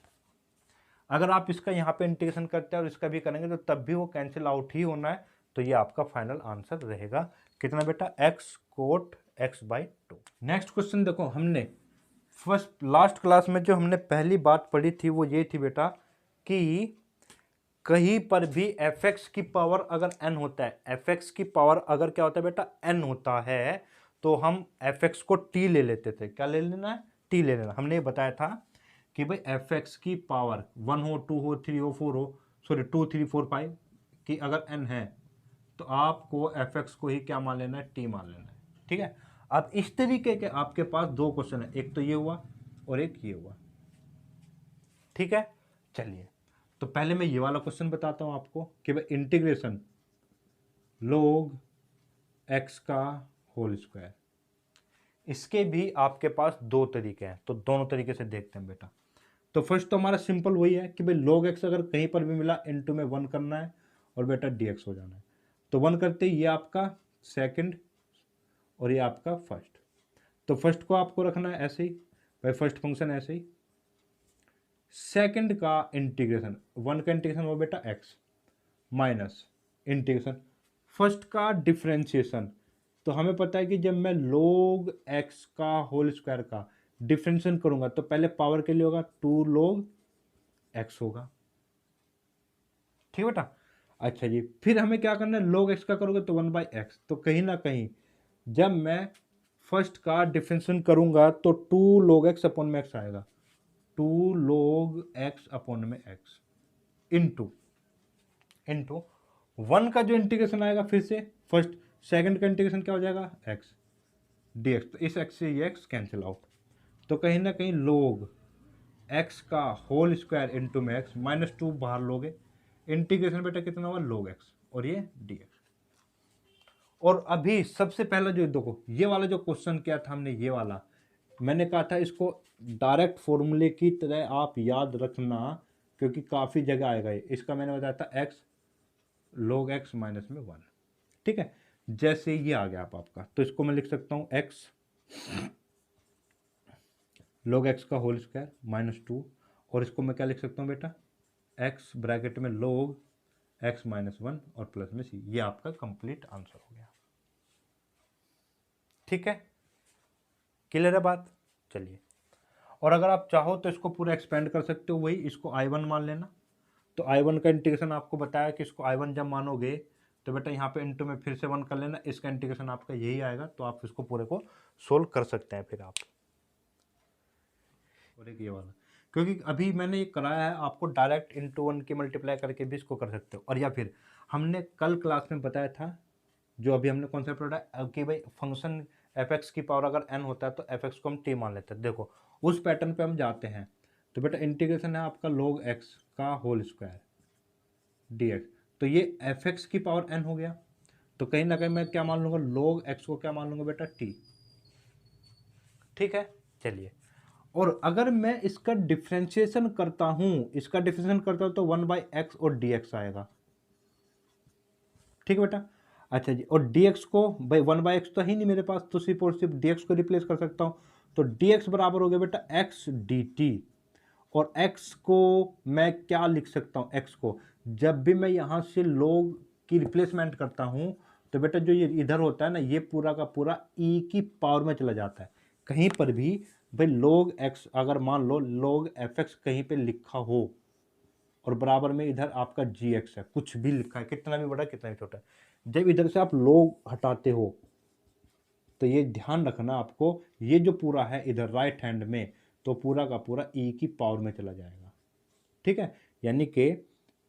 अगर आप इसका यहाँ पे इंटीग्रेशन करते हैं और इसका भी करेंगे तो तब भी वो कैंसिल आउट ही होना है, तो ये आपका फाइनल आंसर रहेगा कितना बेटा, x cot x by two. Next question देखो, हमने फर्स्ट लास्ट क्लास में जो हमने पहली बात पढ़ी थी वो ये थी बेटा कि कहीं पर भी fx की पावर अगर n होता है, fx की पावर अगर क्या होता है बेटा, n होता है, तो हम fx को t ले लेते थे। क्या ले लेना है, t ले लेना। हमने ये बताया था कि भाई fx की पावर 1 हो, 2 हो, 3 हो, 4 हो, सॉरी 2 3 4 5 कि अगर n है तो आपको fx को ही क्या मान लेना है, t मान लेना है। ठीक है, अब इस तरीके के आपके पास दो क्वेश्चन है, एक तो ये हुआ और एक ये हुआ। ठीक है, चलिए तो पहले मैं ये वाला क्वेश्चन बताता हूं आपको कि भाई इंटीग्रेशन log x का होल स्क्वायर, इसके भी आपके पास दो तरीके हैं, तो दोनों तरीके से देखते हैं बेटा। तो फर्स्ट तो हमारा सिंपल वही है कि भाई log x अगर कहीं पर भी मिला इनटू में 1 करना है और बेटा dx हो जाना है, तो 1 करते ही ये आपका सेकंड और ये आपका फर्स्ट। तो फर्स्ट को आपको रखना है ऐसे ही, भाई फर्स्ट फंक्शन ऐसे ही, सेकंड का इंटीग्रेशन, 1 का इंटीग्रेशन हो बेटा x माइनस इंटीग्रेशन फर्स्ट का डिफरेंशिएशन। तो हमें पता है कि जब मैं log x का होल स्क्वायर का डिफरेंशिएशन करूंगा तो पहले पावर के लिए होगा 2 log x होगा। ठीक है बेटा, अच्छा जी, फिर हमें क्या करना है, log x का करोगे तो 1/x, तो कहीं ना कहीं जब मैं फर्स्ट का डिफरेंशिएशन करूंगा तो 2 log x अपॉन में x आएगा, 2 log x अपॉन में x इंटू 1 का जो इंटीग्रेशन आएगा फिर से फर्स्ट, सेकंड का इंटीग्रेशन क्या हो जाएगा, x dx, तो इस x से ये x कैंसिल आउट, तो कहीं ना कहीं log x का होल स्क्वायर इंटू में x माइनस 2 बाहर लोगे, इंटीग्रेशन बेटा कितना होगा log x और ये dx। और अभी सबसे पहला जो देखो ये वाला जो क्वेश्चन किया था हमने, ये वाला मैंने कहा था इसको डायरेक्ट फॉर्मूले की तरह आप याद रखना क्योंकि काफ़ी जगह आएगा ये। इसका मैंने बताया था x log x माइनस में 1। ठीक है, जैसे ये आ गया आपका, तो इसको मैं लिख सकता हूँ x log x का होल स्क्वायर माइनस 2, और इसको मैं क्या लिख सकता हूँ बेटा, x ब्रैकेट में log x माइनस 1 और प्लस में c। ये आपका कंप्लीट आंसर हो गया। ठीक है, क्लियर है बात। चलिए, और अगर आप चाहो तो इसको पूरा एक्सपेंड कर सकते हो, वही इसको I1 मान लेना। तो I1 का इंटीग्रेशन आपको बताया कि इसको I1 जब मानोगे तो बेटा यहाँ पे इंटू में फिर से 1 कर लेना, इसका इंटीग्रेशन आपका यही आएगा, तो आप इसको पूरे को सोल्व कर सकते हैं फिर आप। और एक ये वाला, क्योंकि अभी मैंने ये कराया है, आपको डायरेक्ट इंटू 1 की मल्टीप्लाई करके भी इसको कर सकते हो। और या फिर हमने कल क्लास में बताया था, जो अभी हमने कॉन्सेप्ट पढ़ा कि भाई फंक्शन एफ एक्स की पावर अगर एन होता है तो एफ एक्स को हम टी मान लेते हैं। देखो उस पैटर्न पे हम जाते हैं, तो बेटा इंटीग्रेशन है आपका log x का होल स्क्वायर dx, तो ये एफ एक्स की पावर एन हो गया। तो कहीं ना कहीं मैं क्या मान लूंगा, log x को क्या मान लूंगा बेटा t। ठीक है, चलिए, और अगर मैं इसका डिफ्रेंशिएशन करता हूं, तो 1/x और dx आएगा। ठीक है बेटा, अच्छा जी, और dx को भाई 1/x तो है नहीं मेरे पास, तो सिर्फ और सिर्फ dx को रिप्लेस कर सकता हूं, तो dx बराबर हो गया बेटा x dt। और x को मैं क्या लिख सकता हूं, x को जब भी मैं यहां से log की रिप्लेसमेंट करता हूं, तो बेटा जो ये इधर होता है ना, ये पूरा का पूरा e की पावर में चला जाता है। कहीं पर भी भाई log x अगर मान लो log fx कहीं पे लिखा हो और बराबर में इधर आपका gx है, कुछ भी लिखा है, कितना भी बड़ा कितना भी छोटा, जब इधर से आप log हटाते हो तो ये ध्यान रखना आपको, ये जो पूरा है इधर राइट हैंड में, तो पूरा का पूरा e की पावर में चला जाएगा। ठीक है, यानी कि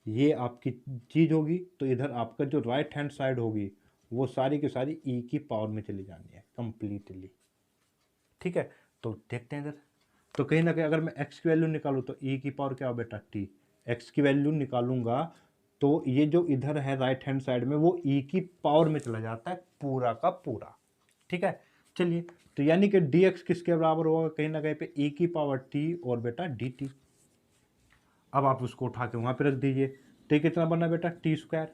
ये आपकी चीज होगी, तो इधर आपका जो राइट हैंड साइड होगी वो सारी की सारी e की पावर में चली जानी है कंप्लीटली। ठीक है, तो देखते हैं इधर, तो कहीं ना कहीं अगर मैं x की वैल्यू निकालूं तो e की पावर क्या हो बेटा t, x की वैल्यू निकालूंगा तो ये जो इधर है राइट हैंड साइड में वो e की पावर में चला जाता है पूरा का पूरा। ठीक है, चलिए, तो यानी कि dx किसके बराबर होगा, कहीं ना कहीं पे e की पावर t और बेटा dt। अब आप उसको उठा के वहां पे रख दीजिए, तो कितना बना बेटा टी स्क्वायर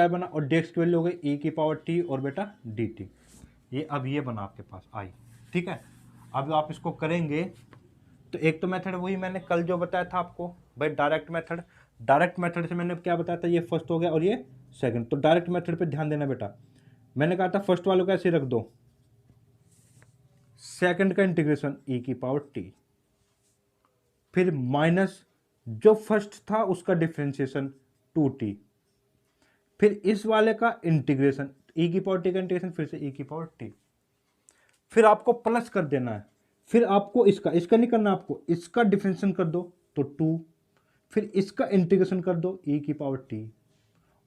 बना, और dx की वैल्यू हो गई e की पावर t और बेटा dt। ये अब ये बना आपके पास आई। ठीक है, अब आप इसको करेंगे तो एक तो मेथड वही मैंने कल जो बताया था आपको भाई, डायरेक्ट मेथड से मैंने क्या बताया था, ये फर्स्ट हो गया और ये सेकंड। तो डायरेक्ट मेथड पे ध्यान देना बेटा, मैंने कहा था फर्स्ट वाले को ऐसे रख दो, सेकंड का इंटीग्रेशन e की पावर t, फिर माइनस जो फर्स्ट था उसका डिफरेंशिएशन 2t, फिर इस वाले का इंटीग्रेशन e की पावर t का इंटीग्रेशन फिर से e की पावर t, फिर आपको प्लस कर देना है, फिर आपको इसका नहीं करना, आपको इसका डिफरेंशिएशन कर दो तो 2, फिर इसका इंटीग्रेशन कर दो e की पावर t,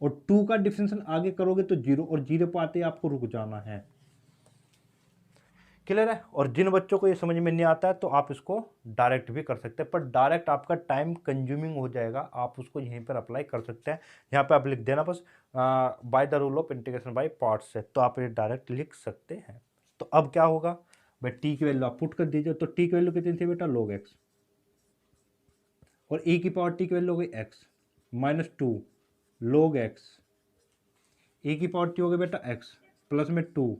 और 2 का डिफरेंशिएशन आगे करोगे तो 0, और 0 पर आते ही आपको रुक जाना है। क्लियर है, और जिन बच्चों को ये समझ में नहीं आता है तो आप इसको डायरेक्ट भी कर सकते हैं, पर डायरेक्ट आपका टाइम कंज्यूमिंग हो जाएगा, आप उसको यहीं पर अप्लाई कर सकते हैं। यहाँ पे आप लिख देना बस by the rule of integration by parts से, तो आप ये डायरेक्ट लिख सकते हैं। तो अब क्या होगा भाई, टी की वैल्यू आप पुट कर दीजिए, तो टी की वैल्यू कितनी थी बेटा log x, और e की पावर टी की वैल्यू हो गई x minus 2 log x, e की पावर टी हो गई बेटा x प्लस में 2,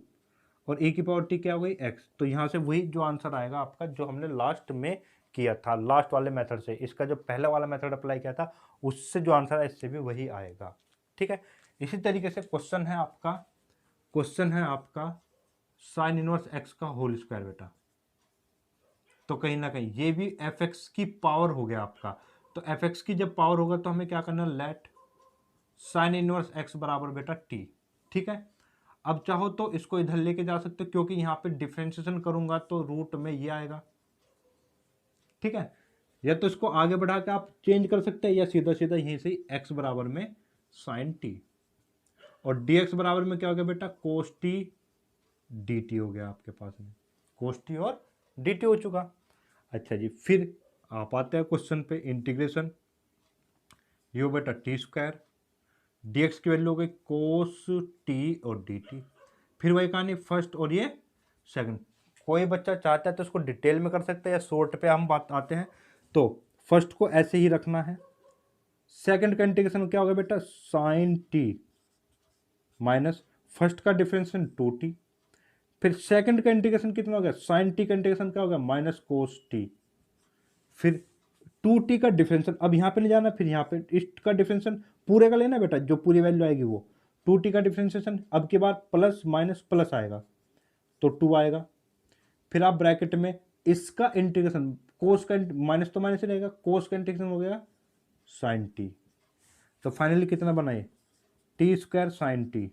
और e की पावर टी क्या हो गई x। तो यहाँ से वही जो आंसर आएगा आपका जो हमने लास्ट में किया था, लास्ट वाले मेथड से, इसका जो पहला वाला मेथड अप्लाई किया था उससे जो आंसर है इससे भी वही आएगा। ठीक है, इसी तरीके से क्वेश्चन है आपका साइन इनवर्स x का होल स्क्वायर बेटा, तो कहीं ना कहीं ये भी एफ एक्स की पावर हो गया आपका। तो एफ एक्स की जब पावर होगा तो हमें क्या करना, लेट साइन इनवर्स x बराबर बेटा t। ठीक है, अब चाहो तो इसको इधर लेके जा सकते हो, क्योंकि यहां पे डिफरेंशिएशन करूंगा तो रूट में ये आएगा। ठीक है, या तो इसको आगे बढ़ा के आप चेंज कर सकते हैं, या सीधा सीधा यहीं से x बराबर में साइन t, और dx बराबर में क्या हो गया बेटा कोस t dt हो गया आपके पास में, कोस t और dt हो चुका। अच्छा जी, फिर आप आते हैं क्वेश्चन पे, इंटीग्रेशन ये हो बेटा टी स्क्वायर, dx की वैल्यू हो गई कोस टी और dt, फिर वही कहानी फर्स्ट और ये सेकंड। कोई बच्चा चाहता है तो इसको डिटेल में कर सकता है, या शॉर्ट पे हम बात आते हैं, तो फर्स्ट को ऐसे ही रखना है, सेकंड का इंटीग्रेशन क्या होगा बेटा साइन टी माइनस फर्स्ट का डिफरेंशिएशन 2t, फिर सेकंड का इंटीग्रेशन कितना हो गया, साइन टी का इंटीग्रेशन क्या हो गया माइनस कोस टी, फिर 2t का डिफरेंशियल, अब यहाँ पे नहीं जाना, फिर यहाँ पे इसका डिफरेंशियल पूरे का लेना बेटा, जो पूरी वैल्यू आएगी वो 2t का डिफरेंशिएशन, अब के बाद प्लस माइनस प्लस आएगा तो 2 आएगा, फिर आप ब्रैकेट में इसका इंटीग्रेशन, कोस का माइनस तो माइनस ही रहेगा, कोस का इंटीग्रेशन हो गया साइन टी, तो फाइनली कितना बनाए T square sine T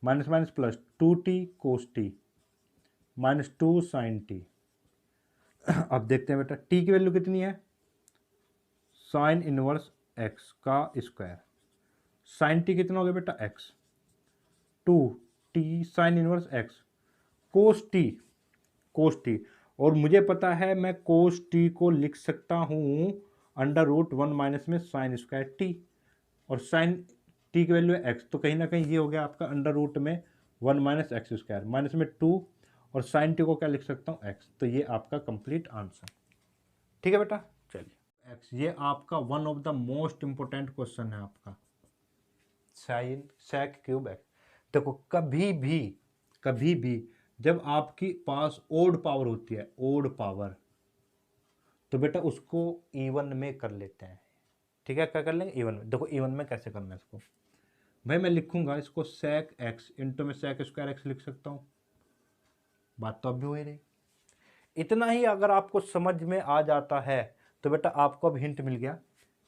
minus minus plus 2t cos T minus 2 sine T. अब देखते हैं बेटा t की वैल्यू कितनी है, साइन इनवर्स x का स्क्वायर, साइन टी कितना हो गया बेटा x 2 T sine inverse X, cos T, और मुझे पता है मैं कोस टी को लिख सकता हूँ अंडर रूट 1 माइनस में साइन स्क्वायर टी, और साइन टी की वैल्यू है एक्स, तो कहीं ना कहीं ये हो गया आपका अंडर रूट में 1 माइनस एक्स स्क्वायर माइनस में 2, और साइन टी को क्या लिख सकता हूँ एक्स, तो ये आपका कंप्लीट आंसर। ठीक है बेटा, चलिए एक्स, ये आपका one of the most important question है आपका, साइन सेक क्यूब एक्स। देखो कभी भी जब आपके पास ओड पावर होती है, ओड पावर, तो बेटा उसको इवन में कर लेते हैं। ठीक है, क्या कर लेंगे, इवन में। देखो इवन में कैसे करना है इसको, भाई मैं लिखूंगा इसको सेक एक्स इंटू में सेक स्क्वायर एक्स लिख सकता हूँ, बात तो अब भी हो ही रही। इतना ही अगर आपको समझ में आ जाता है तो बेटा आपको अब हिंट मिल गया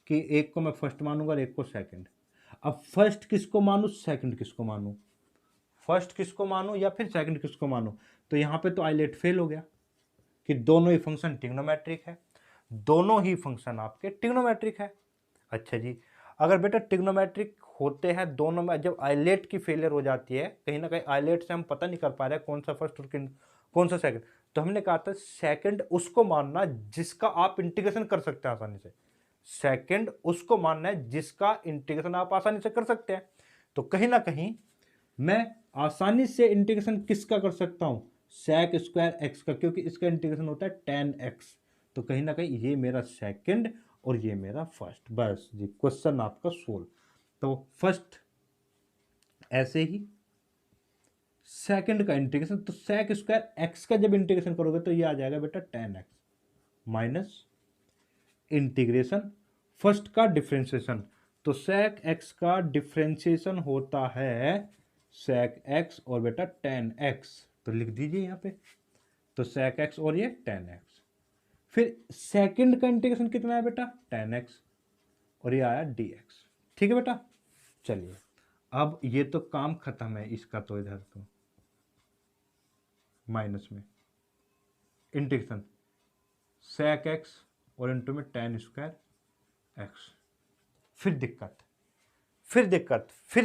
कि एक को मैं फर्स्ट मानूंगा और एक को सेकंड। अब फर्स्ट किसको मानूं, सेकंड किसको मानूं, फर्स्ट किसको मानूं या फिर सेकंड किसको मानूं, तो यहां पे तो आइलेट फेल हो गया कि दोनों ही फंक्शन ट्रिग्नोमेट्रिक है, दोनों ही फंक्शन आपके ट्रिग्नोमेट्रिक है। अच्छा जी, अगर बेटा ट्रिग्नोमेट्रिक होते हैं दोनों में, जब आइलेट की फेलियर हो जाती है, कहीं ना कहीं आइलेट से हम पता नहीं कर पा रहे कौन सा फर्स्ट और कौन सा सेकंड, तो हमने कहा था सेकंड उसको मानना जिसका आप इंटीग्रेशन कर सकते हैं आसानी से, सेकंड उसको मानना है जिसका इंटीग्रेशन आप आसानी से कर सकते हैं। तो कहीं ना कहीं मैं आसानी से इंटीग्रेशन किसका कर सकता हूं, सेक स्क्वायर एक्स का, क्योंकि इसका इंटीग्रेशन होता है tan x, तो कहीं ना कहीं ये मेरा सेकंड और ये मेरा फर्स्ट, बस जी क्वेश्चन आपका सोल्व। तो फर्स्ट ऐसे ही सेकंड का इंटीग्रेशन, तो सेक स्क्वायर एक्स का जब इंटीग्रेशन करोगे तो ये आ जाएगा बेटा tan x minus integration first का डिफ्रेंशिएशन, तो सेक एक्स का डिफ्रेंशिएशन होता है सेक एक्स और बेटा tan x, तो लिख दीजिए यहाँ पे, तो सेक एक्स और ये tan x। फिर सेकंड का इंटीग्रेशन कितना है बेटा tan x, और ये आया dx। ठीक है बेटा, चलिए अब ये तो काम खत्म है इसका, तो इधर तो माइनस में इंटीग्रेशन सेक एक्स और इंटू में tan स्क्वायर एक्स। फिर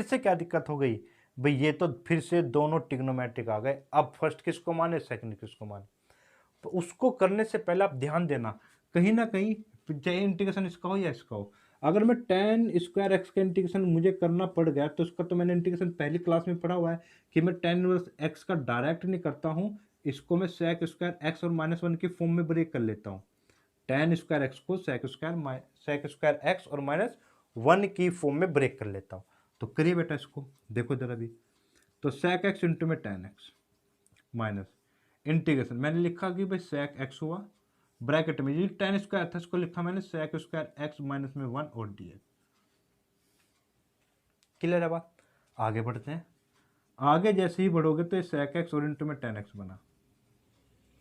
से क्या दिक्कत हो गई भाई, ये तो फिर से दोनों ट्रिग्नोमेट्रिक आ गए। अब फर्स्ट किसको माने, सेकंड किसको माने, तो उसको करने से पहले आप ध्यान देना, कहीं ना कहीं चाहे इंटीग्रेशन इसका हो या इसका हो, अगर मैं tan स्क्वायर एक्स का इंटीग्रेशन मुझे करना पड़ गया, तो इसका तो मैंने इंटीग्रेशन पहली क्लास में पढ़ा हुआ है कि मैं tan इनवर्स एक्स का डायरेक्ट नहीं करता हूँ, इसको मैं सेक स्क्वायर एक्स और -1 की फॉर्म में ब्रेक कर लेता हूँ। tan स्क्वायर एक्स को सेक स्क्वायर एक्स और -1 की फॉर्म में ब्रेक कर लेता हूँ। तो करिए बेटा इसको, देखो जरा भी, तो सेक एक्स इंटू में tan एक्स माइनस इंटीग्रेशन, मैंने लिखा कि भाई सेक एक्स हुआ ब्रैकेट में, ये tan स्क्वायर था इसको लिखा मैंने सेक स्क्वायर एक्स माइनस में 1 और dx। क्लियर है बात, आगे बढ़ते हैं। आगे जैसे ही बढ़ोगे तो ये सेक एक्स और इंटू में tan एक्स बना,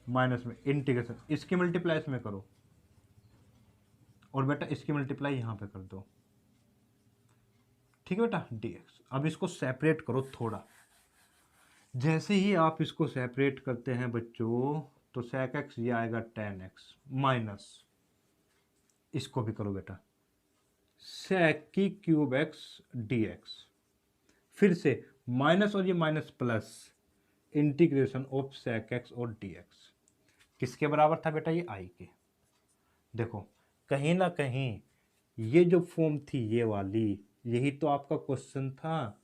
माइनस में इंटीग्रेशन, इसकी मल्टीप्लाई इसमें करो और बेटा इसकी मल्टीप्लाई यहां पे कर दो। ठीक है बेटा, dx। अब इसको सेपरेट करो थोड़ा, जैसे ही आप इसको सेपरेट करते हैं बच्चों, तो सेक एक्स ये आएगा tan एक्स माइनस, इसको भी करो बेटा सेक की क्यूब एक्स dx, फिर से माइनस और ये minus plus integration of sec x और dx, किसके बराबर था बेटा, ये आई के। देखो कहीं ना कहीं ये जो फॉर्म थी ये वाली, यही तो आपका क्वेश्चन था,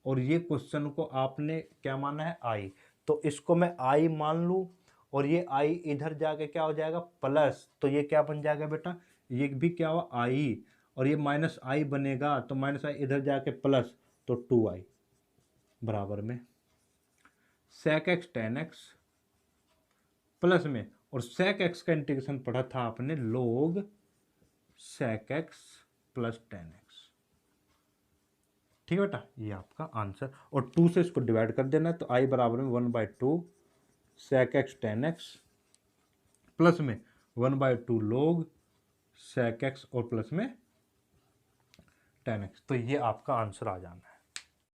और ये क्वेश्चन को आपने क्या माना है, आई, तो इसको मैं आई मान लूँ, और ये आई इधर जाके क्या हो जाएगा प्लस, तो ये क्या बन जाएगा बेटा, ये भी क्या हुआ आई, और ये माइनस आई बनेगा, तो माइनस आई इधर जाके प्लस, तो 2i बराबर में sec x tan x plus में, और सेक एक्स का इंटीग्रेशन पढ़ा था आपने log sec x plus tan x. ठीक है बेटा, ये आपका आंसर, और 2 से इसको डिवाइड कर देना है, तो i बराबर में 1/2 sec x tan x plus में 1/2 log सेक एक्स और प्लस में tan एक्स, तो ये आपका आंसर आ जाना है।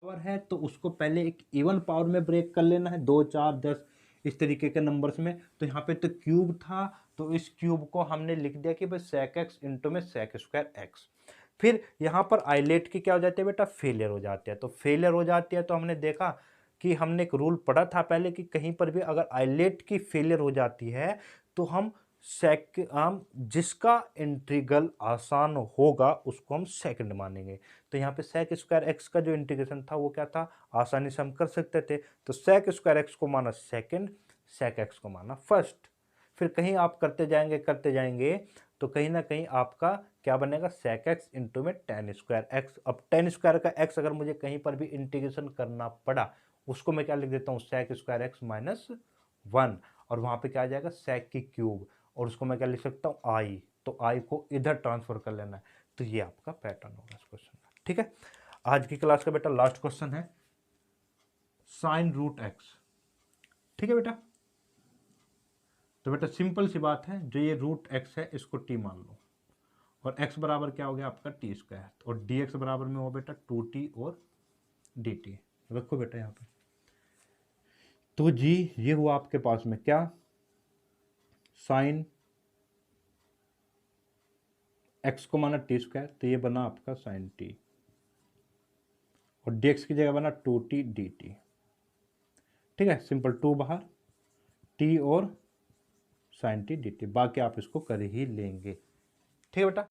पावर है तो उसको पहले एक इवन पावर में ब्रेक कर लेना है, 2 4 10 इस तरीके के नंबर्स में। तो यहाँ पे तो क्यूब था, तो इस क्यूब को हमने लिख दिया कि भाई सेक एक्स इंटू में सेक स्क्वायर एक्स। फिर यहाँ पर आइलेट की क्या हो जाती है बेटा, फेलियर हो जाती है, तो फेलियर हो जाती है तो हमने देखा कि हमने एक रूल पढ़ा था पहले कि कहीं पर भी अगर आइलेट की फेलियर हो जाती है तो हम जिसका इंटीग्रल आसान होगा उसको हम सेकंड मानेंगे। तो यहाँ पे सेक स्क्वायर एक्स का जो इंटीग्रेशन था वो क्या था, आसानी से हम कर सकते थे। तो सेक स्क्वायर एक्स को माना सेकंड, सेक एक्स को माना फर्स्ट। फिर कहीं आप करते जाएंगे तो कहीं ना कहीं आपका क्या बनेगा, सेक एक्स इंटू में टेन स्क्वायर एक्स। अब टेन स्क्वायर का एक्स अगर मुझे कहीं पर भी इंटीग्रेशन करना पड़ा उसको मैं क्या लिख देता हूँ, सेक स्क्वायर एक्स माइनस 1, और वहां पे क्या आ जाएगा सेक की क्यूब, और उसको मैं क्या लिख सकता हूँ आई। तो आई को इधर ट्रांसफर कर लेना है। तो ये आपका पैटर्न होगा इस क्वेश्चन का। ठीक है, आज की क्लास का बेटा लास्ट क्वेश्चन है साइन रूट एक्स। ठीक है बेटा, तो बेटा सिंपल सी बात है, जो ये रूट एक्स है इसको टी मान लो, और x बराबर क्या हो गया आपका टी स्क्वायर, और डी एक्स बराबर में हो बेटा 2t और dt। रखो बेटा यहाँ पे। तो जी ये हुआ आपके पास में क्या, साइन x को माना टी स्क्वायर, तो ये बना आपका साइन t, और dx की जगह बना 2t dt। ठीक है, सिंपल 2 बाहर, t और साइन टी dt, बाकी आप इसको कर ही लेंगे। ठीक है बेटा,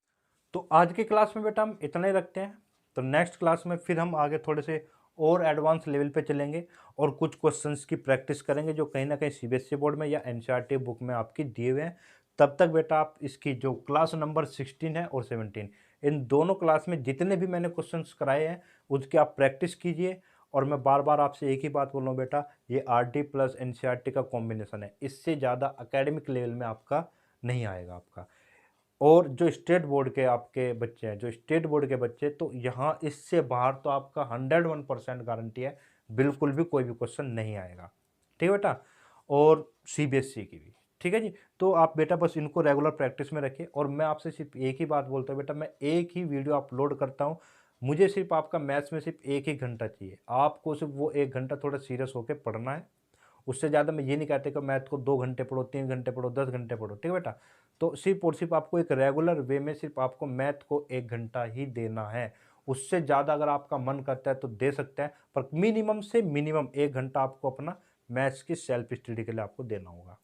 तो आज की क्लास में बेटा हम इतना ही रखते हैं। तो नेक्स्ट क्लास में फिर हम आगे थोड़े से और एडवांस लेवल पे चलेंगे और कुछ क्वेश्चंस की प्रैक्टिस करेंगे जो कहीं ना कहीं सीबीएसई बोर्ड में या एनसीईआरटी बुक में आपकी दिए हुए हैं। तब तक बेटा आप इसकी जो क्लास नंबर 16 है और 17, इन दोनों क्लास में जितने भी मैंने क्वेश्चंस कराए हैं उसकी आप प्रैक्टिस कीजिए। और मैं बार बार आपसे एक ही बात बोल रहा हूँ बेटा, ये आरटी प्लस एनसीईआरटी का कॉम्बिनेशन है, इससे ज़्यादा एकेडमिक लेवल में आपका नहीं आएगा आपका। और जो स्टेट बोर्ड के आपके बच्चे हैं, जो स्टेट बोर्ड के बच्चे, तो यहाँ इससे बाहर तो आपका 101% गारंटी है, बिल्कुल भी कोई भी क्वेश्चन नहीं आएगा। ठीक है बेटा, और सीबीएसई की भी। ठीक है जी, तो आप बेटा बस इनको रेगुलर प्रैक्टिस में रखिए। और मैं आपसे सिर्फ एक ही बात बोलता हूँ बेटा, मैं एक ही वीडियो अपलोड करता हूँ, मुझे सिर्फ आपका मैथ्स में सिर्फ एक ही घंटा चाहिए, आपको सिर्फ वो एक घंटा थोड़ा सीरियस होकर पढ़ना है। उससे ज़्यादा मैं ये नहीं कहते कि मैथ को 2 घंटे पढ़ो, 3 घंटे पढ़ो, 10 घंटे पढ़ो। ठीक है बेटा, तो सिर्फ और सिर्फ आपको एक रेगुलर वे में सिर्फ आपको मैथ को 1 घंटा ही देना है। उससे ज़्यादा अगर आपका मन करता है तो दे सकते हैं, पर मिनिमम से मिनिमम 1 घंटा आपको अपना मैथ्स की सेल्फ स्टडी के लिए आपको देना होगा।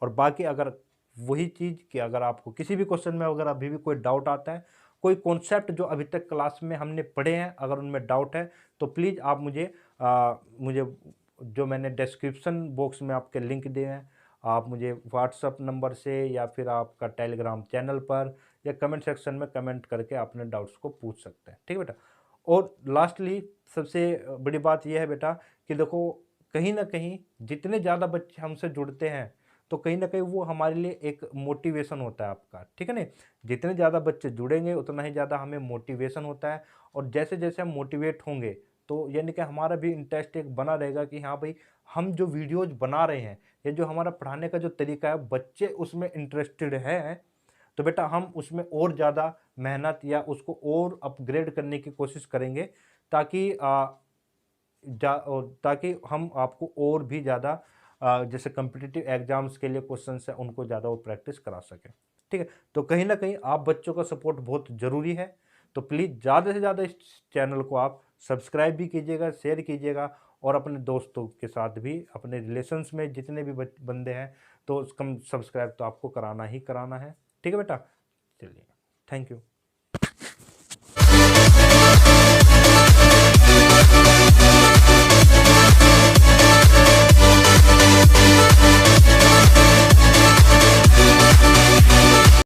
और बाकी अगर वही चीज़ कि अगर आपको किसी भी क्वेश्चन में अगर अभी भी कोई डाउट आता है, कोई कॉन्सेप्ट जो अभी तक क्लास में हमने पढ़े हैं अगर उनमें डाउट है, तो प्लीज़ आप मुझे जो मैंने डिस्क्रिप्शन बॉक्स में आपके लिंक दिए हैं, आप मुझे व्हाट्सअप नंबर से या फिर आपका टेलीग्राम चैनल पर या कमेंट सेक्शन में कमेंट करके अपने डाउट्स को पूछ सकते हैं। ठीक है बेटा, और लास्टली सबसे बड़ी बात यह है बेटा कि देखो, कहीं ना कहीं जितने ज़्यादा बच्चे हमसे जुड़ते हैं तो कहीं ना कहीं वो हमारे लिए एक मोटिवेशन होता है आपका। ठीक है ना, जितने ज़्यादा बच्चे जुड़ेंगे उतना ही ज़्यादा हमें मोटिवेशन होता है, और जैसे जैसे हम मोटिवेट होंगे तो यानी कि हमारा भी इंटरेस्ट एक बना रहेगा कि हाँ भाई, हम जो वीडियोज बना रहे हैं या जो हमारा पढ़ाने का जो तरीका है बच्चे उसमें इंटरेस्टेड है, तो बेटा हम उसमें और ज़्यादा मेहनत या उसको और अपग्रेड करने की कोशिश करेंगे, ताकि ताकि हम आपको और भी ज़्यादा जैसे कम्पिटिटिव एग्जाम्स के लिए क्वेश्चंस हैं उनको ज़्यादा वो प्रैक्टिस करा सकें। ठीक है, तो कहीं ना कहीं आप बच्चों का सपोर्ट बहुत ज़रूरी है। तो प्लीज़ ज़्यादा से ज़्यादा इस चैनल को आप सब्सक्राइब भी कीजिएगा, शेयर कीजिएगा, और अपने दोस्तों के साथ भी, अपने रिलेशंस में जितने भी बंदे हैं, तो कम सब्सक्राइब तो आपको कराना ही कराना है। ठीक है बेटा, चलिए, थैंक यू।